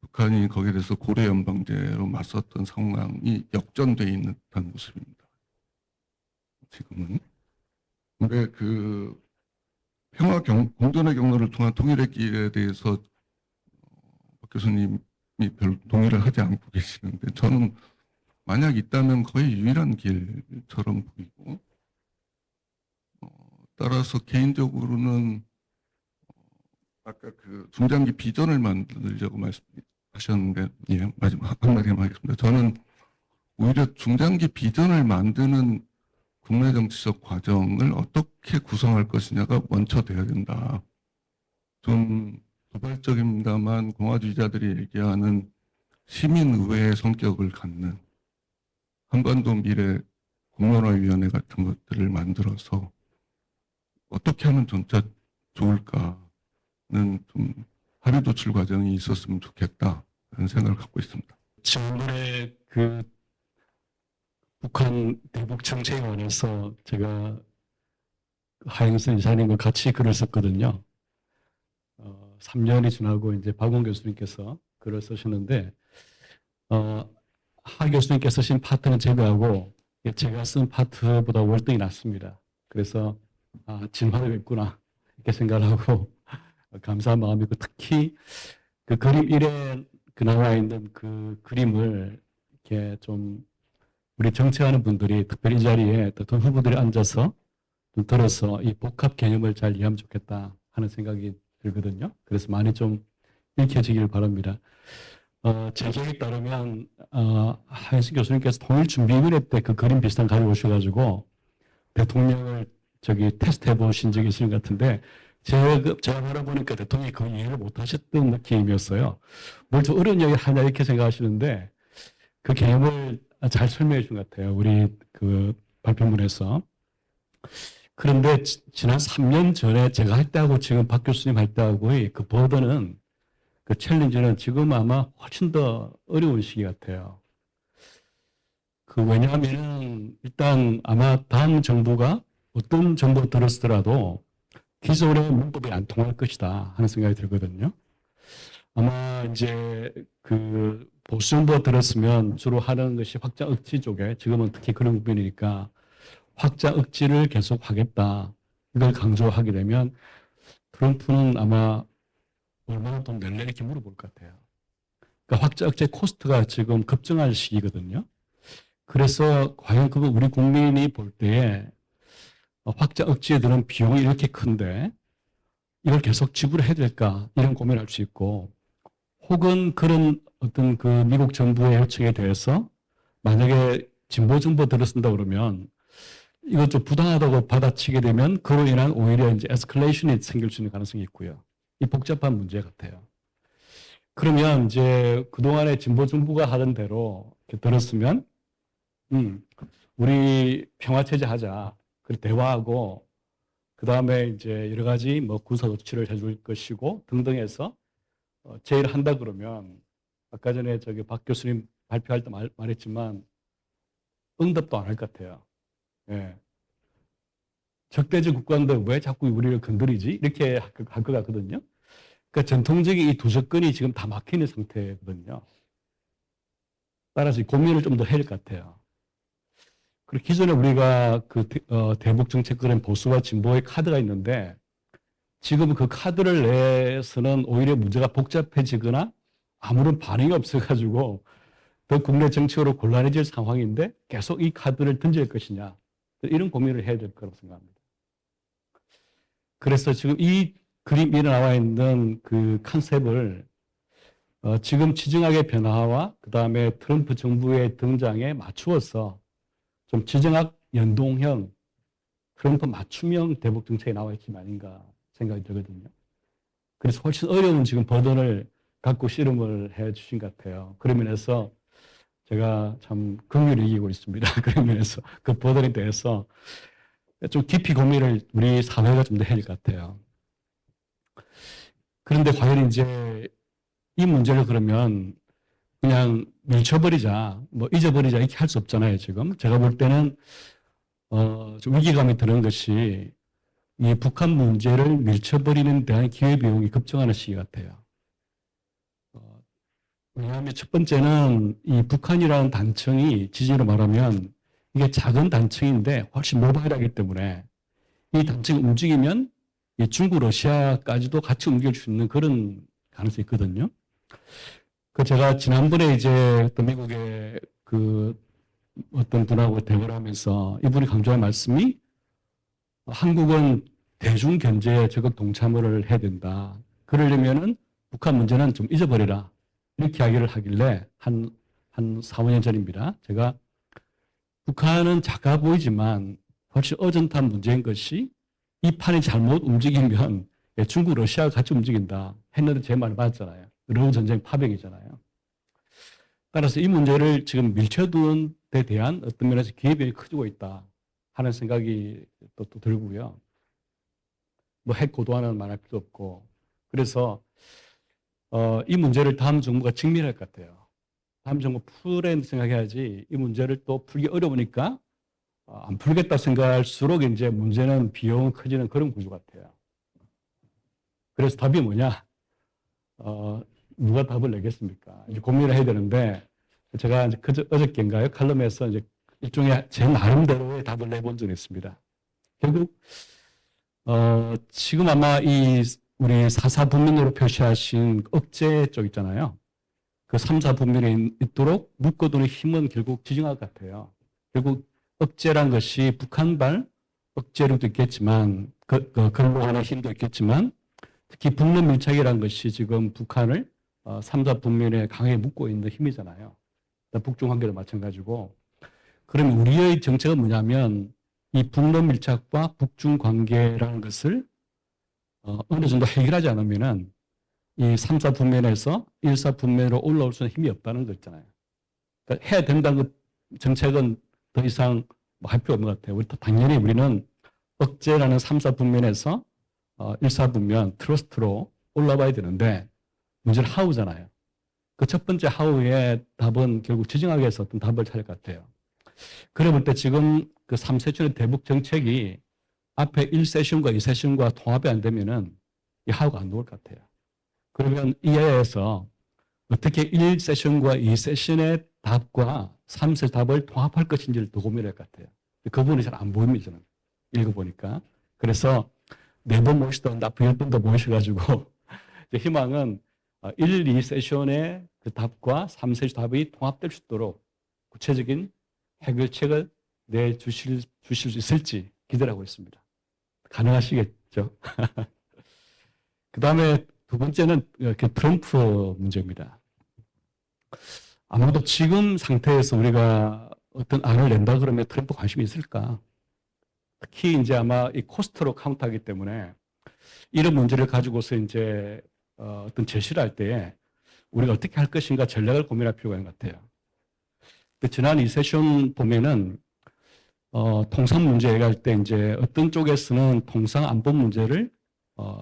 북한이 거기에 대해서 고려 연방제로 맞섰던 상황이 역전되어 있는 듯한 모습입니다. 지금은. 근데 그 공존의 경로를 통한 통일의 길에 대해서 박 교수님이 별 동의를 하지 않고 계시는데 저는 만약 있다면 거의 유일한 길처럼 보이고 따라서 개인적으로는 아까 그 중장기 비전을 만들려고 말씀하셨는데 예, 마지막 한마디만 하겠습니다. 저는 오히려 중장기 비전을 만드는 국내 정치적 과정을 어떻게 구성할 것이냐가 먼저 돼야 된다. 좀 도발적입니다만 공화주의자들이 얘기하는 시민의회의 성격을 갖는 한반도 미래 공론화위원회 같은 것들을 만들어서 어떻게 하면 진짜 좋을까는 좀 합의 도출 과정이 있었으면 좋겠다는 생각을 갖고 있습니다. 지난번에 그 북한 대북 정책에 관해서 제가 하영선 이사님과 같이 글을 썼거든요. 3년이 지나고 이제 박원 교수님께서 글을 쓰셨는데 하 교수님께서 쓰신 파트는 제거하고 제가 쓴 파트보다 월등히 낫습니다. 그래서 진화가 있구나 이렇게 생각을 하고 감사한 마음이고 특히 그 그림 1에 그 나와 있는 그 그림을 이렇게 좀 우리 정치하는 분들이 특별히 이 자리에 어떤 후보들이 앉아서 좀 들어서 이 복합 개념을 잘 이해하면 좋겠다 하는 생각이 들거든요. 그래서 많이 좀 읽혀지길 바랍니다. 제 기억에 따르면 하현승 교수님께서 통일준비위원회 때 그 그림 비슷한 거 가지고 오셔가지고 대통령을 저기 테스트해 보신 적이 있으신 것 같은데 제가 바라보니까 대통령이 그 이해를 못 하셨던 느낌이었어요. 뭘 좀 어려운 이야기 하냐 이렇게 생각하시는데 그 개념을 잘 설명해 준 것 같아요. 우리 그 발표문에서. 그런데 지난 3년 전에 제가 할 때하고 지금 박 교수님 할 때하고의 그 버든은 그 챌린지는 지금 아마 훨씬 더 어려운 시기 같아요. 왜냐하면 일단 아마 다음 정부가 어떤 정부 들었더라도 기존의 문법이 안 통할 것이다 하는 생각이 들거든요. 아마 이제 그 보수 정부가 들었으면 주로 하는 것이 확장 억지 쪽에 지금은 특히 그런 부분이니까 확장 억지를 계속 하겠다. 이걸 강조하게 되면 트럼프는 아마 얼마나 돈 낼래 이렇게 물어볼 것 같아요. 그러니까 확장 억제 코스트가 지금 급증할 시기거든요. 그래서 과연 그거 우리 국민이 볼 때에 확장 억지에 드는 비용이 이렇게 큰데 이걸 계속 지불해야 될까 이런 고민을 할 수 있고 혹은 그런 어떤 그 미국 정부의 요청에 대해서 만약에 진보 정부 들어선다 그러면 이거 좀 부당하다고 받아치게 되면 그로 인한 오히려 이제 에스컬레이션이 생길 수 있는 가능성이 있고요. 이 복잡한 문제 같아요. 그러면 이제 그동안에 진보 정부가 하던 대로 이렇게 들었으면 우리 평화체제 하자. 그리고 대화하고 그 다음에 이제 여러 가지 뭐 군사 조치를 해줄 것이고 등등 해서 제일 한다 그러면 아까 전에 저기 박 교수님 발표할 때 말했지만 응답도 안 할 것 같아요. 예. 적대적 국가인데 왜 자꾸 우리를 건드리지? 이렇게 할 것 같거든요. 그러니까 전통적인 이 두 접근이 지금 다 막히는 상태거든요. 따라서 고민을 좀 더 해야 될 것 같아요. 그리고 기존에 우리가 그 대북 정책 그런 보수와 진보의 카드가 있는데 지금 그 카드를 내서는 오히려 문제가 복잡해지거나 아무런 반응이 없어가지고 더 국내 정치로 곤란해질 상황인데 계속 이 카드를 던질 것이냐 이런 고민을 해야 될 거라고 생각합니다. 그래서 지금 이 그림에 나와 있는 그 컨셉을 지금 지정학의 변화와 그 다음에 트럼프 정부의 등장에 맞추어서 좀 지정학 연동형 트럼프 맞춤형 대북 정책이 나와 있기 아닌가 생각이 들거든요. 그래서 훨씬 어려운 지금 버전을 갖고 씨름을 해 주신 것 같아요. 그런 면에서 제가 참 긍휼을 이기고 있습니다. 그런 면에서 그 버전에 대해서 좀 깊이 고민을 우리 사회가 좀 더 해야 될 것 같아요. 그런데 과연 이제 이 문제를 그러면 그냥 밀쳐버리자, 뭐 잊어버리자 이렇게 할 수 없잖아요, 지금. 제가 볼 때는 좀 위기감이 드는 것이 이 북한 문제를 밀쳐버리는 대한 기회비용이 급증하는 시기 같아요. 왜냐하면 첫 번째는 이 북한이라는 단청이 지지로 말하면 이게 작은 단청인데 훨씬 모바일하기 때문에 이 단청이 움직이면 이 중국, 러시아까지도 같이 움직일 수 있는 그런 가능성이 있거든요. 그 제가 지난번에 이제 또 미국의 그 어떤 분하고 대화를 하면서 이분이 강조한 말씀이 한국은 대중 견제에 적극 동참을 해야 된다. 그러려면은 북한 문제는 좀 잊어버려라. 이렇게 이야기를 하길래 한 4, 5년 전입니다. 제가 북한은 작아 보이지만 훨씬 어전탄 문제인 것이 이 판이 잘못 움직이면 중국, 러시아가 같이 움직인다. 했는데 제 말을 받았잖아요. 러우 전쟁 파병이잖아요. 따라서 이 문제를 지금 밀쳐둔 데 대한 어떤 면에서 기회비용이 커지고 있다 하는 생각이 또 들고요. 뭐 핵 고도화는 말할 필요 없고. 그래서 이 문제를 다음 정부가 직면할 것 같아요. 다음 정부 풀에 생각해야지 이 문제를 또 풀기 어려우니까 안 풀겠다 생각할수록 이제 문제는 비용은 커지는 그런 구조 같아요. 그래서 답이 뭐냐? 누가 답을 내겠습니까? 이제 고민을 해야 되는데 제가 이제 어저께인가요? 칼럼에서 이제 일종의 제 나름대로의 답을 내본 적이 있습니다. 결국 지금 아마 이 우리 4.4 분면으로 표시하신 억제 쪽 있잖아요. 그 3.4 분면에 있도록 묶어두는 힘은 결국 지정학 같아요. 결국 억제란 것이 북한발 억제력도 있겠지만 근로하는 힘도 있겠지만 특히 북러 밀착이라는 것이 지금 북한을 3자 분면에 강하게 묶고 있는 힘이잖아요. 북중 관계도 마찬가지고. 그러면 우리의 정책은 뭐냐면 이 북러 밀착과 북중 관계라는 것을 어느 정도 해결하지 않으면은 이 3사 분면에서 1사 분면으로 올라올 수 있는 힘이 없다는 거 있잖아요. 그러니까 해야 된다는 그 정책은 더 이상 뭐 할 필요 없는 것 같아요. 당연히 우리는 억제라는 3사 분면에서 1사 분면 트러스트로 올라와야 되는데 문제는 하우잖아요. 그 첫 번째 하우의 답은 결국 지정학에서 어떤 답을 찾을 것 같아요. 그래 볼 때 지금 그 3세션의 대북 정책이 앞에 1세션과 2세션과 통합이 안 되면은 이 하우가 안 나올 것 같아요. 그러면 이하에서 어떻게 1세션과 2세션의 답과 3세 답을 통합할 것인지를 더 고민할 것 같아요. 그 부분이 잘 안 보입니다, 저는. 읽어보니까. 그래서 4번 모시던 앞으로 10번 더 모셔가지고 희망은 1, 2세션의 그 답과 3세션 답이 통합될 수 있도록 구체적인 해결책을 내주실 수 있을지 기대를 하고 있습니다. 가능하시겠죠? 그 다음에 두 번째는 트럼프 문제입니다. 아마도 지금 상태에서 우리가 어떤 안을 낸다 그러면 트럼프 관심이 있을까? 특히 이제 아마 이 코스트로 카운트하기 때문에 이런 문제를 가지고서 이제 어떤 제시를 할 때에 우리가 어떻게 할 것인가 전략을 고민할 필요가 있는 것 같아요. 지난 이 세션 보면은 통상 문제 얘기할 때 이제 어떤 쪽에서는 통상 안보 문제를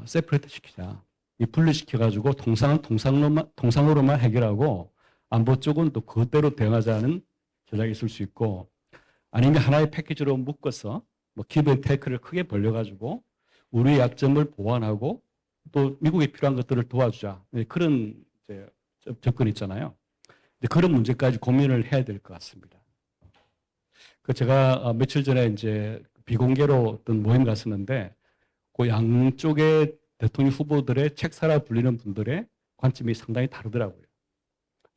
세퍼레이트 시키자. 이 분리시켜가지고 통상은 통상으로만 해결하고 안보 쪽은 또 그대로 대응하자는 전략이 있을 수 있고 아니면 하나의 패키지로 묶어서 뭐 기브 앤 테이크를 크게 벌려가지고 우리의 약점을 보완하고 또 미국에 필요한 것들을 도와주자. 그런 이제 접근이 있잖아요. 그런 문제까지 고민을 해야 될 것 같습니다. 제가 며칠 전에 이제 비공개로 어떤 모임 갔었는데 그 양쪽의 대통령 후보들의 책사라 불리는 분들의 관점이 상당히 다르더라고요.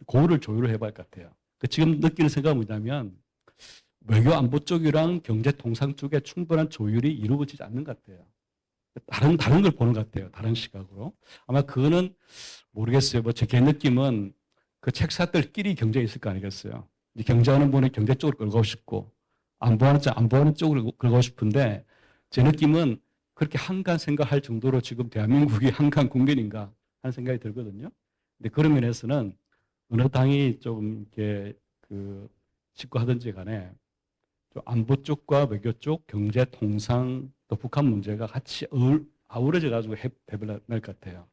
그거를 조율을 해봐야 할 것 같아요. 지금 느끼는 생각은 뭐냐면 외교 안보 쪽이랑 경제 통상 쪽에 충분한 조율이 이루어지지 않는 것 같아요. 다른 걸 보는 것 같아요. 다른 시각으로. 아마 그거는 모르겠어요. 뭐 제 개인 느낌은 그 책사들끼리 경쟁이 있을 거 아니겠어요. 경제하는 분은 경제 쪽으로 끌고 싶고 안보하는 쪽으로 끌고 싶은데 제 느낌은 그렇게 한간 생각할 정도로 지금 대한민국이 한간 국민인가 하는 생각이 들거든요. 근데 그런 면에서는 어느 당이 좀 이렇게 집권하든지 간에 좀 안보 쪽과 외교 쪽, 경제, 통상, 또 북한 문제가 같이 아우러져 가지고 대변할 것 같아요.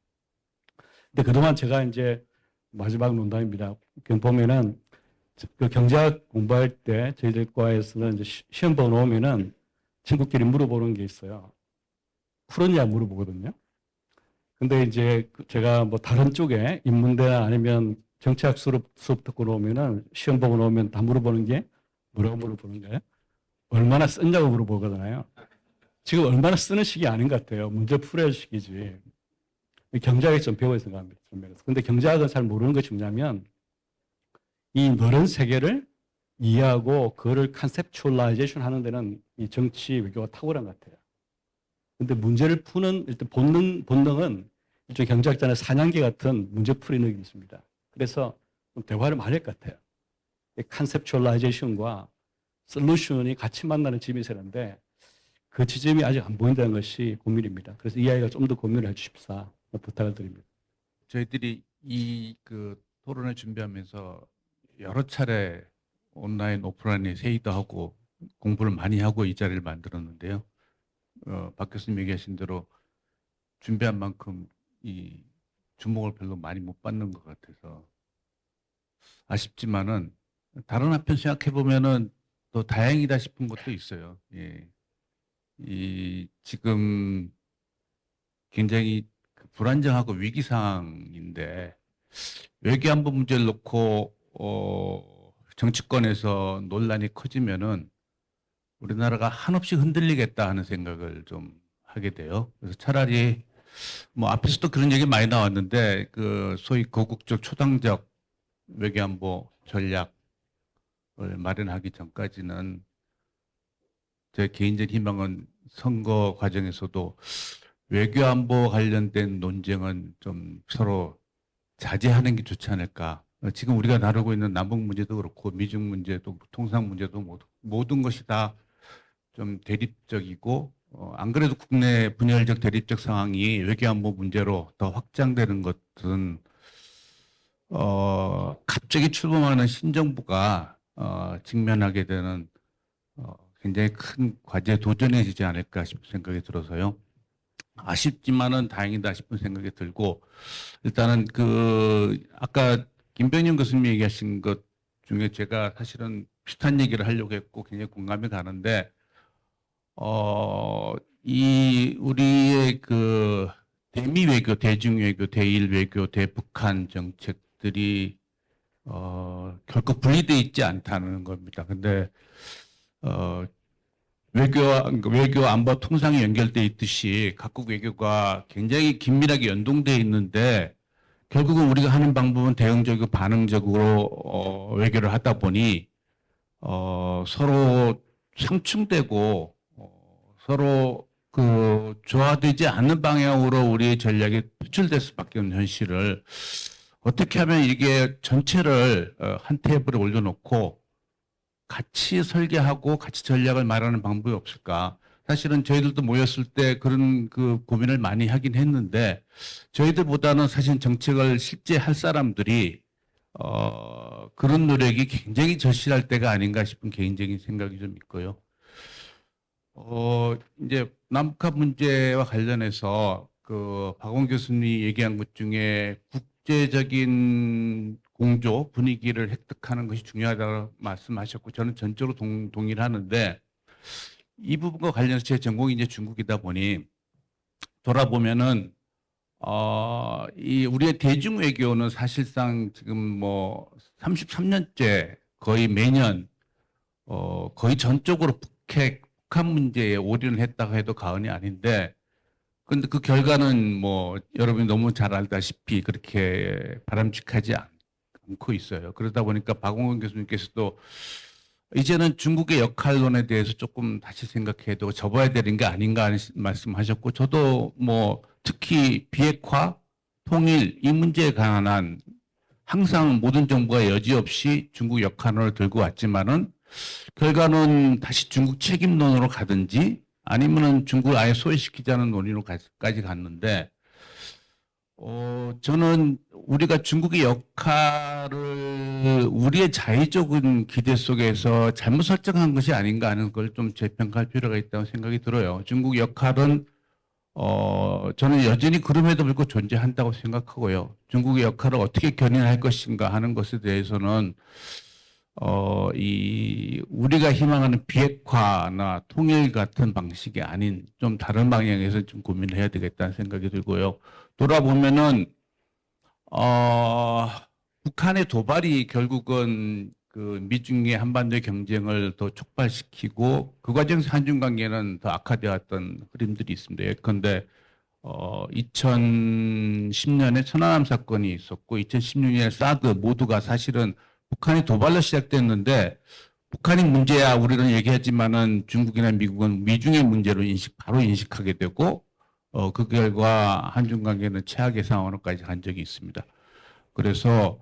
근데 그동안 제가 이제 마지막 논담입니다. 보면은 그 경제학 공부할 때 저희들 과에서는 이제 시험 보고 나오면은 친구끼리 물어보는 게 있어요. 풀었냐 물어보거든요. 근데 이제 제가 뭐 다른 쪽에 인문대나 아니면 정치학 수업 듣고 나오면은 시험 보고 나오면 다 물어보는 게 뭐라고 물어보는 거예요? 얼마나 썼냐고 물어보거든요. 지금 얼마나 쓰는 시기 아닌 것 같아요. 문제 풀어야 시기지. 경제학에 좀 배워야 생각합니다. 근데 경제학은 잘 모르는 것이 뭐냐면 이 넓은 세계를 이해하고 그거를 컨셉츄얼라이제이션 하는 데는 이 정치 외교가 탁월한 것 같아요. 근데 문제를 푸는 일단 본능은 일종 경제학자는 사냥개 같은 문제풀이 능력이 있습니다. 그래서 좀 대화를 많이 할 것 같아요. 컨셉츄얼라이제이션과 솔루션이 같이 만나는 지점이 있었는데 그 지점이 아직 안 보인다는 것이 고민입니다. 그래서 이 아이가 좀 더 고민을 해 주십사 부탁을 드립니다. 저희들이 이 토론을 준비하면서 여러 차례 온라인, 오프라인에 회의도 하고 공부를 많이 하고 이 자리를 만들었는데요. 박 교수님 얘기하신 대로 준비한 만큼 이 주목을 별로 많이 못 받는 것 같아서 아쉽지만은 다른 한편 생각해 보면은 또 다행이다 싶은 것도 있어요. 예. 지금 굉장히 불안정하고 위기 상황인데 외교안보 문제를 놓고 정치권에서 논란이 커지면은 우리나라가 한없이 흔들리겠다 하는 생각을 좀 하게 돼요. 그래서 차라리 뭐 앞에서도 그런 얘기 많이 나왔는데 소위 거국적 초당적 외교안보 전략을 마련하기 전까지는 제 개인적인 희망은 선거 과정에서도 외교안보 관련된 논쟁은 좀 서로 자제하는 게 좋지 않을까. 지금 우리가 다루고 있는 남북 문제도 그렇고 미중 문제도 통상 문제도 모든 것이 다 좀 대립적이고 안 그래도 국내 분열적 대립적 상황이 외교안보 문제로 더 확장되는 것은 갑자기 출범하는 신정부가 직면하게 되는 굉장히 큰 과제 도전해지지 않을까 싶은 생각이 들어서요. 아쉽지만은 다행이다 싶은 생각이 들고 일단은 아까 김병준 교수님 얘기하신 것 중에 제가 사실은 비슷한 얘기를 하려고 했고 굉장히 공감이 가는데 우리의 대미 외교, 대중 외교, 대일 외교, 대북한 정책들이 결코 분리되어 있지 않다는 겁니다. 근데 외교 안보 통상이 연결돼 있듯이 각국 외교가 굉장히 긴밀하게 연동돼 있는데 결국은 우리가 하는 방법은 대응적이고 반응적으로 외교를 하다 보니 서로 상충되고 서로 조화되지 않는 방향으로 우리의 전략이 표출될 수밖에 없는 현실을 어떻게 하면 이게 전체를 한 테이블에 올려놓고 같이 설계하고 같이 전략을 말하는 방법이 없을까? 사실은 저희들도 모였을 때 그런 고민을 많이 하긴 했는데 저희들보다는 사실 정책을 실제 할 사람들이 그런 노력이 굉장히 절실할 때가 아닌가 싶은 개인적인 생각이 좀 있고요. 이제 남북한 문제와 관련해서 박원 교수님이 얘기한 것 중에 국제적인 공조 분위기를 획득하는 것이 중요하다고 말씀하셨고 저는 전적으로 동의를 하는데 이 부분과 관련해서 제 전공이 이제 중국이다 보니 돌아보면은 우리의 대중 외교는 사실상 지금 33년째 거의 매년 거의 전적으로 북한 문제에 올인을 했다고 해도 과언이 아닌데 근데 그 결과는 여러분이 너무 잘 알다시피 그렇게 바람직하지 않고 있어요. 그러다 보니까 박원근 교수님께서도 이제는 중국의 역할론에 대해서 조금 다시 생각해야 되고 접어야 되는 게 아닌가 하는 말씀하셨고 저도 특히 비핵화, 통일 이 문제에 관한 항상 모든 정부가 여지없이 중국 역할론을 들고 왔지만은 결과는 다시 중국 책임론으로 가든지 아니면은 중국을 아예 소외시키자는 논의로까지 갔는데 저는 우리가 중국의 역할을 우리의 자의적인 기대 속에서 잘못 설정한 것이 아닌가 하는 걸 좀 재평가할 필요가 있다고 생각이 들어요. 중국 역할은 저는 여전히 그럼에도 불구하고 존재한다고 생각하고요. 중국의 역할을 어떻게 견인할 것인가 하는 것에 대해서는 우리가 희망하는 비핵화나 통일 같은 방식이 아닌 좀 다른 방향에서 좀 고민을 해야 되겠다는 생각이 들고요. 돌아보면은, 북한의 도발이 결국은 미중의 한반도의 경쟁을 더 촉발시키고 그 과정에서 한중 관계는 더 악화되었던 흐름들이 있습니다. 예컨대 2010년에 천안함 사건이 있었고 2016년에 사드 모두가 사실은 북한이 도발로 시작됐는데 북한이 문제야 우리는 얘기하지만은 중국이나 미국은 미중의 문제로 바로 인식하게 되고 그 결과 한중 관계는 최악의 상황으로까지 간 적이 있습니다. 그래서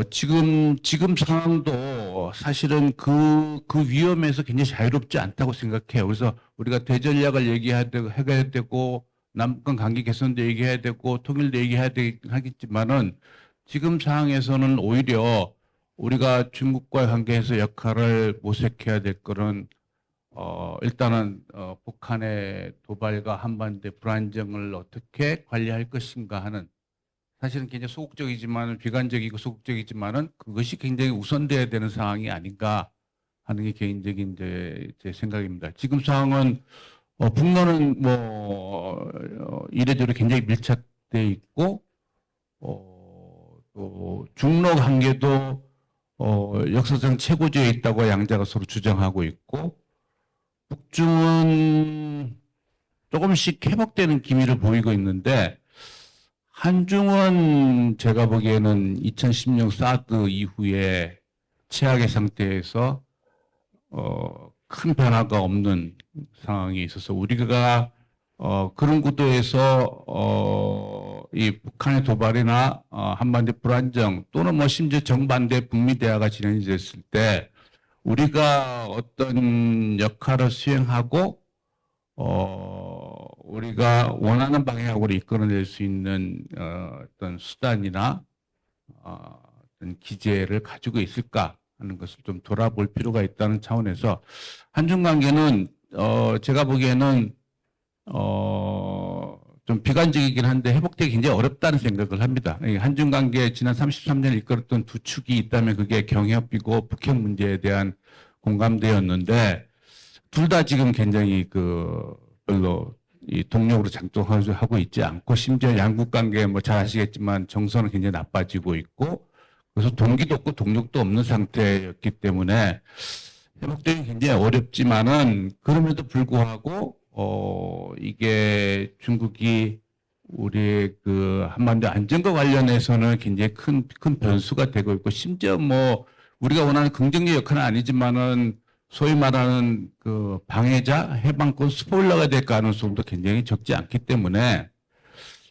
지금 상황도 사실은 그 위험에서 굉장히 자유롭지 않다고 생각해요. 그래서 우리가 대전략을 얘기해야 되고 남북한 관계 개선도 얘기해야 되고 통일도 얘기해야 하겠지만은 지금 상황에서는 오히려 우리가 중국과의 관계에서 역할을 모색해야 될 거는 일단은 북한의 도발과 한반도의 불안정을 어떻게 관리할 것인가 하는 사실은 굉장히 소극적이지만 비관적이고 소극적이지만은 그것이 굉장히 우선돼야 되는 상황이 아닌가 하는 게 개인적인 제 생각입니다. 지금 상황은 북한은 이래저래 굉장히 밀착돼 있고 또 중로 관계도 역사상 최고조에 있다고 양자가 서로 주장하고 있고 북중은 조금씩 회복되는 기미를 보이고 있는데 한중은 제가 보기에는 2010년 사드 이후에 최악의 상태에서 큰 변화가 없는 상황에 있어서 우리가 그런 구도에서 이 북한의 도발이나 한반도 불안정 또는 뭐 심지어 정반대 북미 대화가 진행이 됐을 때 우리가 어떤 역할을 수행하고 우리가 원하는 방향으로 이끌어낼 수 있는 어떤 수단이나 어떤 기제를 가지고 있을까 하는 것을 좀 돌아볼 필요가 있다는 차원에서 한중 관계는 제가 보기에는 좀 비관적이긴 한데 회복되기 굉장히 어렵다는 생각을 합니다. 이 한중 관계 지난 33년을 이끌었던 두 축이 있다면 그게 경협이고 북핵 문제에 대한 공감대였는데 둘 다 지금 굉장히 별로 이 동력으로 작동하고 있지 않고 심지어 양국 관계 뭐 잘 아시겠지만 정서는 굉장히 나빠지고 있고 그래서 동기도 없고 동력도 없는 상태였기 때문에 회복되기 굉장히 어렵지만은 그럼에도 불구하고 이게 중국이 우리의 한반도 안정과 관련해서는 굉장히 큰 변수가 되고 있고 심지어 뭐 우리가 원하는 긍정적 역할은 아니지만은 소위 말하는 방해자, 해방권 스포일러가 될 가능성도 굉장히 적지 않기 때문에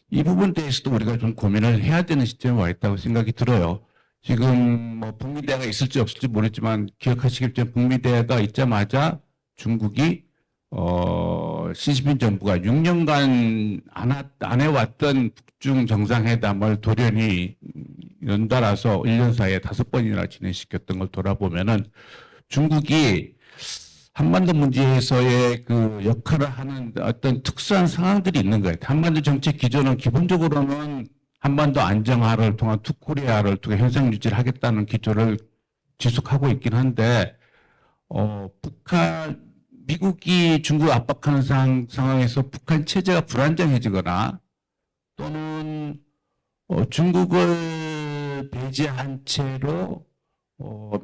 이 부분에 대해서도 우리가 좀 고민을 해야 되는 시점에 와 있다고 생각이 들어요. 지금 뭐 북미 대화가 있을지 없을지 모르지만 기억하시겠지만 북미 대화가 있자마자 중국이 시진핑 정부가 6년간 안 해왔던 북중 정상회담을 돌연히 연달아서 1년 사이에 5번이나 진행시켰던 걸 돌아보면은 중국이 한반도 문제에서의 역할을 하는 어떤 특수한 상황들이 있는 거예요. 한반도 정책 기조는 기본적으로는 한반도 안정화를 통한 투코리아를 통해 현상 유지를 하겠다는 기조를 지속하고 있긴 한데, 미국이 중국을 압박하는 상황에서 북한 체제가 불안정해지거나 또는 중국을 배제한 채로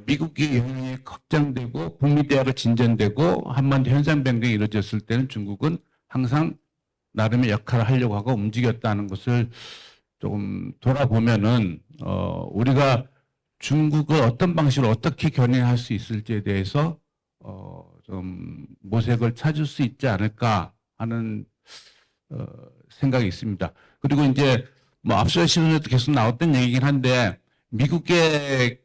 미국의 영향이 확장되고 북미 대화가 진전되고 한반도 현상 변경이 이루어졌을 때는 중국은 항상 나름의 역할을 하려고 하고 움직였다는 것을 조금 돌아보면은 우리가 중국을 어떤 방식으로 어떻게 견인할 수 있을지에 대해서 좀 모색을 찾을 수 있지 않을까 하는 생각이 있습니다. 그리고 이제 뭐 앞서 시간에도 계속 나왔던 얘기긴 한데 미국의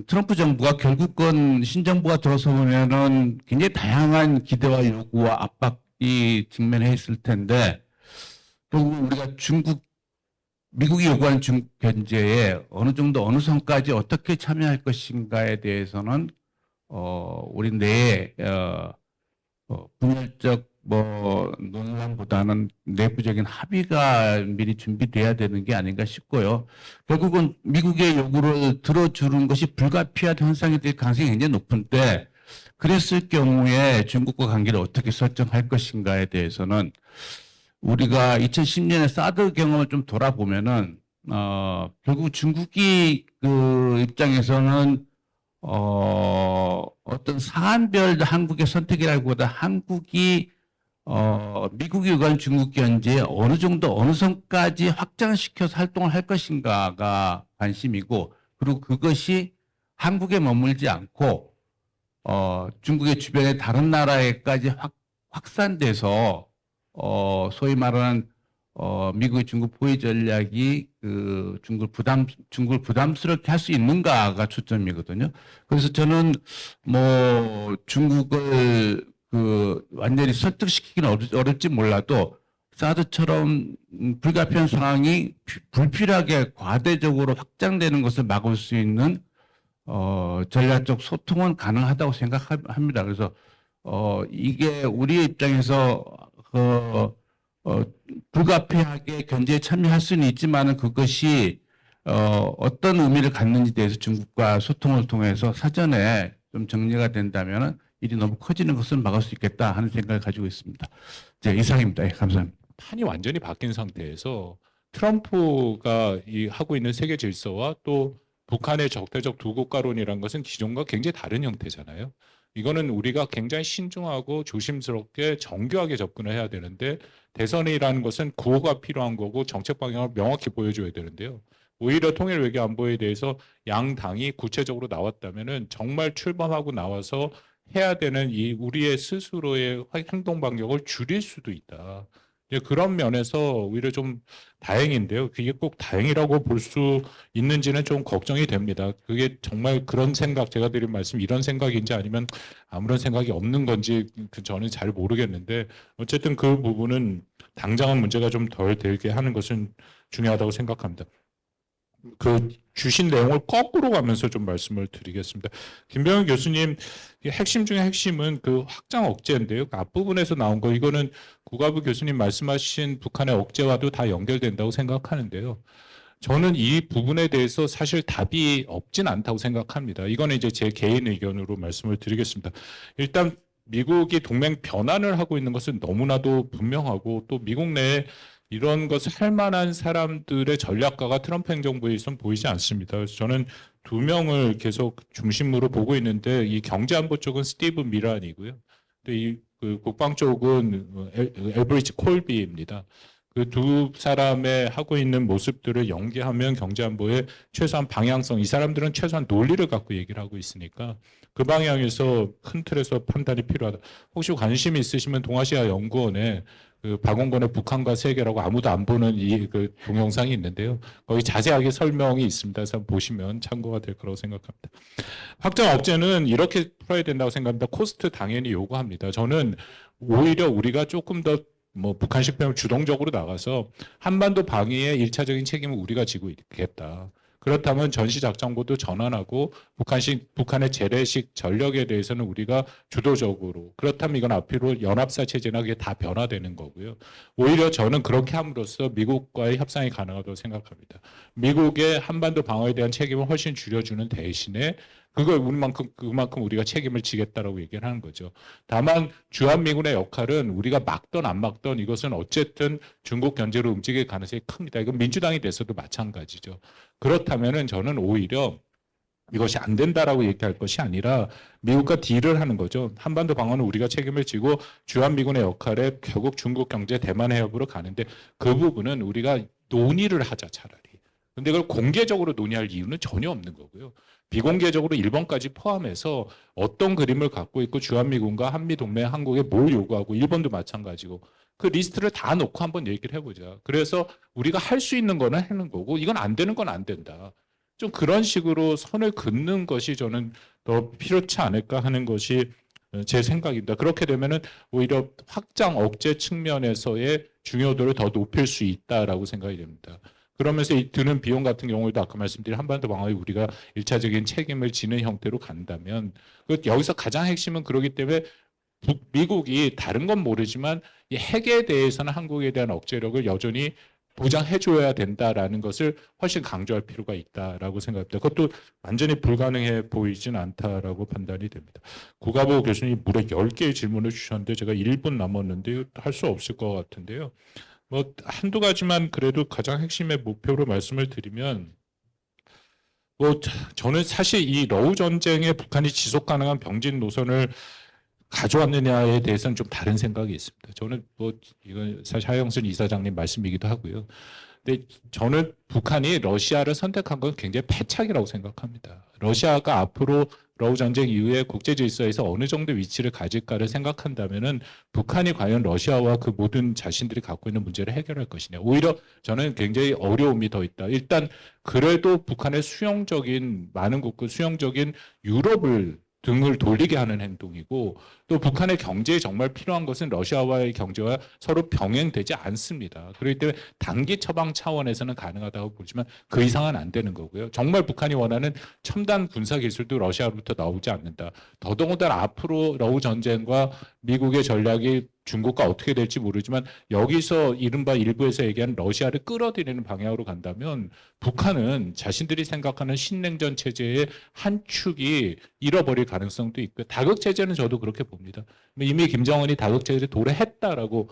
트럼프 정부가 결국은 신정부가 들어서면은 굉장히 다양한 기대와 요구와 압박이 직면해 있을 텐데 결국 우리가 미국이 요구하는 중국 견제에 어느 정도 어느 선까지 어떻게 참여할 것인가에 대해서는 우리 내에 분열적 논란보다는 내부적인 합의가 미리 준비돼야 되는 게 아닌가 싶고요. 결국은 미국의 요구를 들어주는 것이 불가피한 현상이 될 가능성이 굉장히 높은데 그랬을 경우에 중국과 관계를 어떻게 설정할 것인가에 대해서는 우리가 2010년에 사드 경험을 좀 돌아보면은 결국 중국이 입장에서는 어떤 사안별 한국의 선택이라기보다 한국이 미국이 요구하는 중국 견제에 어느 정도 어느 선까지 확장시켜서 활동을 할 것인가가 관심이고 그리고 그것이 한국에 머물지 않고 중국의 주변의 다른 나라에까지 확산돼서 소위 말하는 미국의 중국 포위 전략이 중국을 부담스럽게 할 수 있는가가 초점이거든요. 그래서 저는 뭐 중국을 완전히 설득시키기는 어렵지 몰라도 사드처럼 불가피한 상황이 불필요하게 과대적으로 확장되는 것을 막을 수 있는 전략적 소통은 가능하다고 생각합니다. 그래서 이게 우리의 입장에서 불가피하게 견제에 참여할 수는 있지만은 그것이 어떤 의미를 갖는지에 대해서 중국과 소통을 통해서 사전에 좀 정리가 된다면은 일이 너무 커지는 것을 막을 수 있겠다 하는 생각을 가지고 있습니다. 네, 이상입니다. 예, 감사합니다. 판이 완전히 바뀐 상태에서 트럼프가 하고 있는 세계 질서와 또 북한의 적대적 두국가론이라는 것은 기존과 굉장히 다른 형태잖아요. 이거는 우리가 굉장히 신중하고 조심스럽게 정교하게 접근을 해야 되는데 대선이라는 것은 구호가 필요한 거고 정책 방향을 명확히 보여줘야 되는데요. 오히려 통일 외교 안보에 대해서 양 당이 구체적으로 나왔다면은 정말 출범하고 나와서 해야 되는 이 우리의 스스로의 행동 반경을 줄일 수도 있다. 이제 그런 면에서 오히려 좀 다행인데요. 그게 꼭 다행이라고 볼 수 있는지는 좀 걱정이 됩니다. 그게 정말 그런 생각, 제가 드린 말씀 이런 생각인지 아니면 아무런 생각이 없는 건지 저는 잘 모르겠는데 어쨌든 그 부분은 당장은 문제가 좀 덜 되게 하는 것은 중요하다고 생각합니다. 그 주신 내용을 거꾸로 가면서 좀 말씀을 드리겠습니다. 김병현 교수님 핵심 중에 핵심은 그 확장 억제인데요. 그 앞부분에서 나온 거 이거는 국가부 교수님 말씀하신 북한의 억제와도 다 연결된다고 생각하는데요. 저는 이 부분에 대해서 사실 답이 없진 않다고 생각합니다. 이거는 이제 제 개인 의견으로 말씀을 드리겠습니다. 일단 미국이 동맹 변환을 하고 있는 것은 너무나도 분명하고 또 미국 내에 이런 것을 할 만한 사람들의 전략가가 트럼프 행정부에서는 보이지 않습니다. 그래서 저는 두 명을 계속 중심으로 보고 있는데 이 경제안보 쪽은 스티브 미란이고요. 이 그 국방 쪽은 엘브리지 콜비입니다. 그 두 사람의 하고 있는 모습들을 연계하면 경제안보의 최소한 방향성, 이 사람들은 최소한 논리를 갖고 얘기를 하고 있으니까 그 방향에서 큰 틀에서 판단이 필요하다. 혹시 관심 있으시면 동아시아 연구원에 그 박원권의 북한과 세계라고 아무도 안 보는 이 그 동영상이 있는데요. 거기 자세하게 설명이 있습니다. 그래서 보시면 참고가 될 거라고 생각합니다. 확장 억제는 이렇게 풀어야 된다고 생각합니다. 코스트 당연히 요구합니다. 저는 오히려 우리가 조금 더 북한식 표현 주동적으로 나가서 한반도 방위의 1차적인 책임을 우리가 지고 있겠다. 그렇다면 전시작전구도 전환하고 북한의 재래식 전력에 대해서는 우리가 주도적으로, 그렇다면 이건 앞으로 연합사 체제나 그게 다 변화되는 거고요. 오히려 저는 그렇게 함으로써 미국과의 협상이 가능하다고 생각합니다. 미국의 한반도 방어에 대한 책임을 훨씬 줄여주는 대신에 그만큼 우리가 책임을 지겠다라고 얘기를 하는 거죠. 다만 주한미군의 역할은 우리가 막던 안 막던 이것은 어쨌든 중국 견제로 움직일 가능성이 큽니다. 이건 민주당이 돼서도 마찬가지죠. 그렇다면은 저는 오히려 이것이 안 된다라고 얘기할 것이 아니라 미국과 딜을 하는 거죠. 한반도 방어는 우리가 책임을 지고 주한미군의 역할에 결국 중국 경제 대만 해협으로 가는데 그 부분은 우리가 논의를 하자 차라리. 근데 그걸 공개적으로 논의할 이유는 전혀 없는 거고요. 비공개적으로 일본까지 포함해서 어떤 그림을 갖고 있고 주한미군과 한미동맹 한국에 뭘 요구하고 일본도 마찬가지고 그 리스트를 다 놓고 한번 얘기를 해보자. 그래서 우리가 할 수 있는 거는 하는 거고 이건 안 되는 건 안 된다. 좀 그런 식으로 선을 긋는 것이 저는 더 필요치 않을까 하는 것이 제 생각입니다. 그렇게 되면은 오히려 확장 억제 측면에서의 중요도를 더 높일 수 있다라고 생각이 됩니다. 그러면서 이 드는 비용 같은 경우에도 아까 말씀드린 한반도 방어에 우리가 1차적인 책임을 지는 형태로 간다면 여기서 가장 핵심은 그렇기 때문에 미국이 다른 건 모르지만 이 핵에 대해서는 한국에 대한 억제력을 여전히 보장해줘야 된다라는 것을 훨씬 강조할 필요가 있다라고 생각합니다. 그것도 완전히 불가능해 보이진 않다라고 판단이 됩니다. 국가부 교수님 무려 10개의 질문을 주셨는데 제가 1분 남았는데 할 수 없을 것 같은데요. 한두 가지만 그래도 가장 핵심의 목표로 말씀을 드리면 저는 사실 이 러우 전쟁에 북한이 지속 가능한 병진 노선을 가져왔느냐에 대해서는 좀 다른 생각이 있습니다. 저는 이건 사실 하영순 이사장님 말씀이기도 하고요. 근데 저는 북한이 러시아를 선택한 건 굉장히 패착이라고 생각합니다. 러시아가 앞으로 러우 전쟁 이후에 국제 질서에서 어느 정도 위치를 가질까를 생각한다면은 북한이 과연 러시아와 그 모든 자신들이 갖고 있는 문제를 해결할 것이냐. 오히려 저는 굉장히 어려움이 더 있다. 일단 그래도 북한의 많은 국가 수용적인 유럽을 등을 돌리게 하는 행동이고 또 북한의 경제에 정말 필요한 것은 러시아와의 경제와 서로 병행되지 않습니다. 그렇기 때문에 단기 처방 차원에서는 가능하다고 보지만 그 이상은 안 되는 거고요. 정말 북한이 원하는 첨단 군사 기술도 러시아로부터 나오지 않는다. 더더군다나 앞으로 러우 전쟁과 미국의 전략이 중국과 어떻게 될지 모르지만 여기서 이른바 일부에서 얘기하는 러시아를 끌어들이는 방향으로 간다면 북한은 자신들이 생각하는 신냉전 체제의 한 축이 잃어버릴 가능성도 있고 다극체제는 저도 그렇게 봅니다. 이미 김정은이 다극체제를 도래했다라고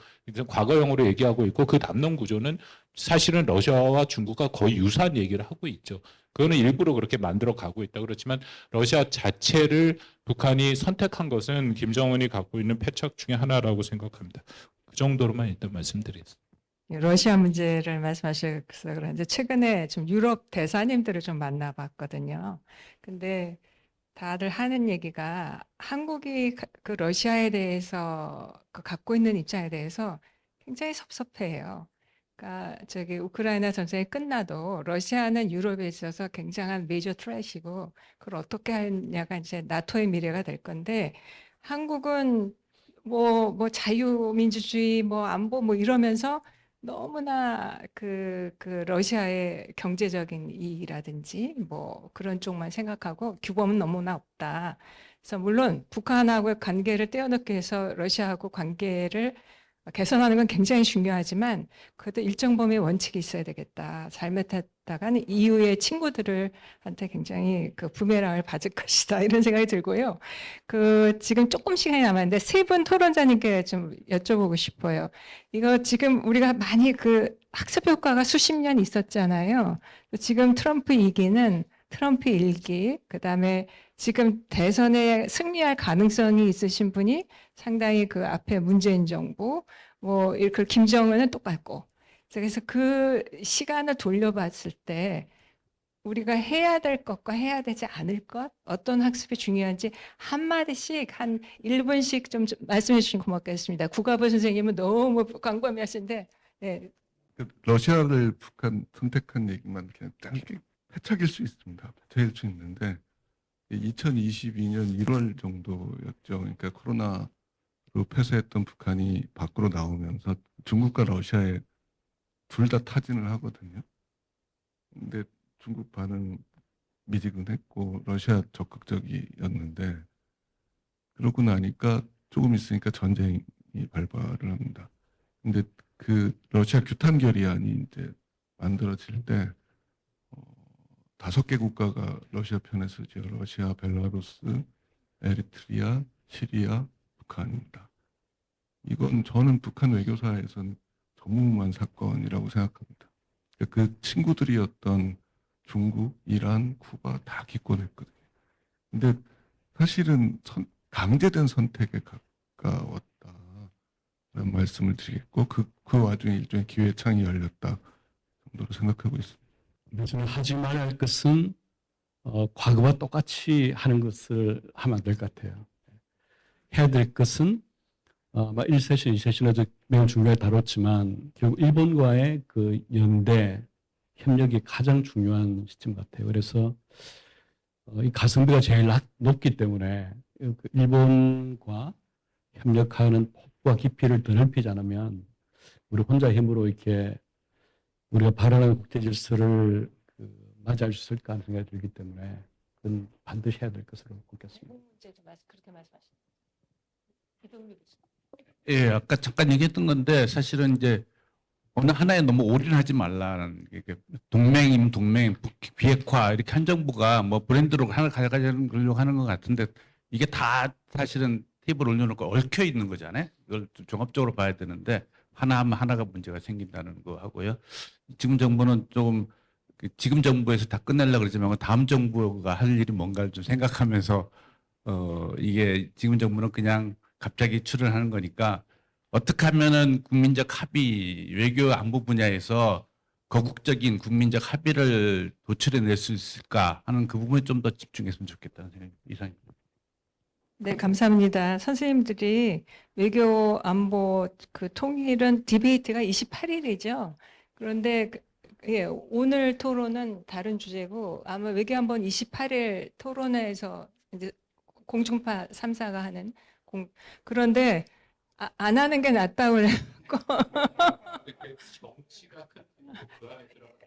과거형으로 얘기하고 있고 그 담론 구조는 사실은 러시아와 중국과 거의 유사한 얘기를 하고 있죠. 그거는 일부러 그렇게 만들어 가고 있다. 그렇지만 러시아 자체를 북한이 선택한 것은 김정은이 갖고 있는 패착 중에 하나라고 생각합니다. 그 정도로만 일단 말씀드리겠습니다. 러시아 문제를 말씀하셔서 그런데 최근에 좀 유럽 대사님들을 좀 만나봤거든요. 근데 다들 하는 얘기가 한국이 그 러시아에 대해서 그 갖고 있는 입장에 대해서 굉장히 섭섭해해요. 그러니까 저기 우크라이나 전쟁이 끝나도 러시아는 유럽에 있어서 굉장한 메이저 트레이시고 그걸 어떻게 하냐가 이제 나토의 미래가 될 건데 한국은 뭐 자유민주주의 뭐 안보 뭐 이러면서 너무나 그 러시아의 경제적인 이익이라든지 뭐 그런 쪽만 생각하고 규범은 너무나 없다. 그래서 물론 북한하고의 관계를 떼어놓기 위해서 러시아하고 관계를 개선하는 건 굉장히 중요하지만 그래도 일정 범위의 원칙이 있어야 되겠다. 잘못했다가는 이후의 친구들한테 굉장히 그 부메랑을 받을 것이다. 이런 생각이 들고요. 그 지금 조금 시간이 남았는데 세 분 토론자님께 좀 여쭤보고 싶어요. 이거 지금 우리가 많이 그 학습 효과가 수십 년 있었잖아요. 지금 트럼프 2기는 트럼프 1기, 그다음에 지금 대선에 승리할 가능성이 있으신 분이 상당히 그 앞에 문재인 정부, 뭐 이렇게 김정은은 똑같고. 그래서 그 시간을 돌려봤을 때 우리가 해야 될 것과 해야 되지 않을 것, 어떤 학습이 중요한지 한마디씩 한 1분씩 좀 말씀해 주시면 고맙겠습니다. 국가부 선생님은 너무 광범위하신데, 네. 러시아를 북한 선택한 얘기만 그냥 짧게 패착일 수 있습니다. 패착일 수 있는데 2022년 1월 정도였죠. 그러니까 코로나로 폐쇄했던 북한이 밖으로 나오면서 중국과 러시아에 둘 다 타진을 하거든요. 근데 중국 반응 미지근했고 러시아 적극적이었는데 그러고 나니까 조금 있으니까 전쟁이 발발을 합니다. 근데 그 러시아 규탄 결의안이 이제 만들어질 때 5개 국가가 러시아 편에 서죠. 러시아, 벨라루스, 에리트리아, 시리아, 북한입니다. 이건 저는 북한 외교사에서는 전무후무한 사건이라고 생각합니다. 그 친구들이었던 중국, 이란, 쿠바 다 기권했거든요. 근데 사실은 강제된 선택에 가까웠다라는 말씀을 드리겠고 그 와중에 일종의 기회창이 열렸다 정도로 생각하고 있습니다. 저는 하지 말아야 할 것은 과거와 똑같이 하는 것을 하면 안 될 것 같아요. 해야 될 것은 1세션, 2세션에도 매우 중요하게 다뤘지만 결국 일본과의 그 연대, 협력이 가장 중요한 시점 같아요. 그래서 이 가성비가 제일 높기 때문에 일본과 협력하는 폭과 깊이를 더 넓히지 않으면 우리 혼자 힘으로 이렇게 우리가 바라는 국제 질서를 맞이할 수 있을까 하는 생각이 들기 때문에 그건 반드시 해야 될 것으로 꼽겠습니다. 그렇게 말씀하시죠. 예, 아까 잠깐 얘기했던 건데 사실은 이제 어느 하나에 너무 올인하지 말라는 게 동맹이면 동맹, 비핵화 이렇게 한 정부가 뭐 브랜드로 하나 가져가려고 하는 것 같은데 이게 다 사실은 테이블 올려놓고 얽혀 있는 거잖아요. 이걸 좀 종합적으로 봐야 되는데 하나 하면 하나가 문제가 생긴다는 거 하고요. 지금 정부는 조금 지금 정부에서 다 끝내려고 그러지만 다음 정부가 할 일이 뭔가를 좀 생각하면서 이게 지금 정부는 그냥 갑자기 출연하는 거니까 어떻게 하면은 국민적 합의, 외교 안보 분야에서 거국적인 국민적 합의를 도출해낼 수 있을까 하는 그 부분에 좀 더 집중했으면 좋겠다는 생각이 이상입니다. 네, 감사합니다. 선생님들이 외교 안보 그 통일은 디베이트가 28일이죠. 그런데 예, 오늘 토론은 다른 주제고 아마 외교 안보는 28일 토론회에서 이제 공중파 3사가 하는 그런데 안 하는 게 낫다고 그래갖고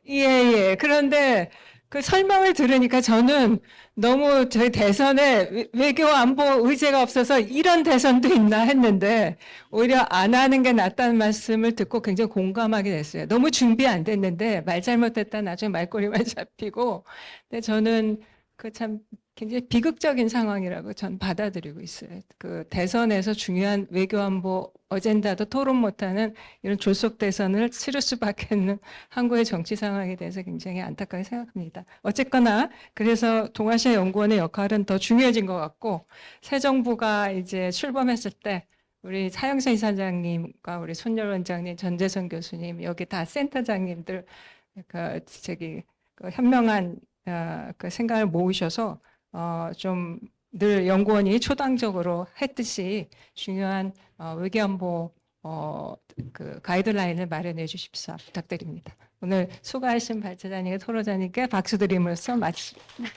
예. 그런데 그 설명을 들으니까 저는 너무 저희 대선에 외교 안보 의제가 없어서 이런 대선도 있나 했는데 오히려 안 하는 게 낫다는 말씀을 듣고 굉장히 공감하게 됐어요. 너무 준비 안 됐는데 말 잘못했다 나중에 말꼬리만 잡히고 근데 저는 그 참 굉장히 비극적인 상황이라고 전 받아들이고 있어요. 그 대선에서 중요한 외교안보 어젠다도 토론 못하는 이런 졸속 대선을 치를 수밖에 없는 한국의 정치 상황에 대해서 굉장히 안타깝게 생각합니다. 어쨌거나 그래서 동아시아 연구원의 역할은 더 중요해진 것 같고 새 정부가 이제 출범했을 때 우리 차영선 이사장님과 우리 손열 원장님, 전재선 교수님, 여기 다 센터장님들 그 현명한 그 생각을 모으셔서 좀 늘 연구원이 초당적으로 했듯이 중요한 외교안보 그 가이드라인을 마련해 주십사 부탁드립니다. 오늘 수고하신 발제자님과 토론자님께 박수 드림으로써 마치겠습니다.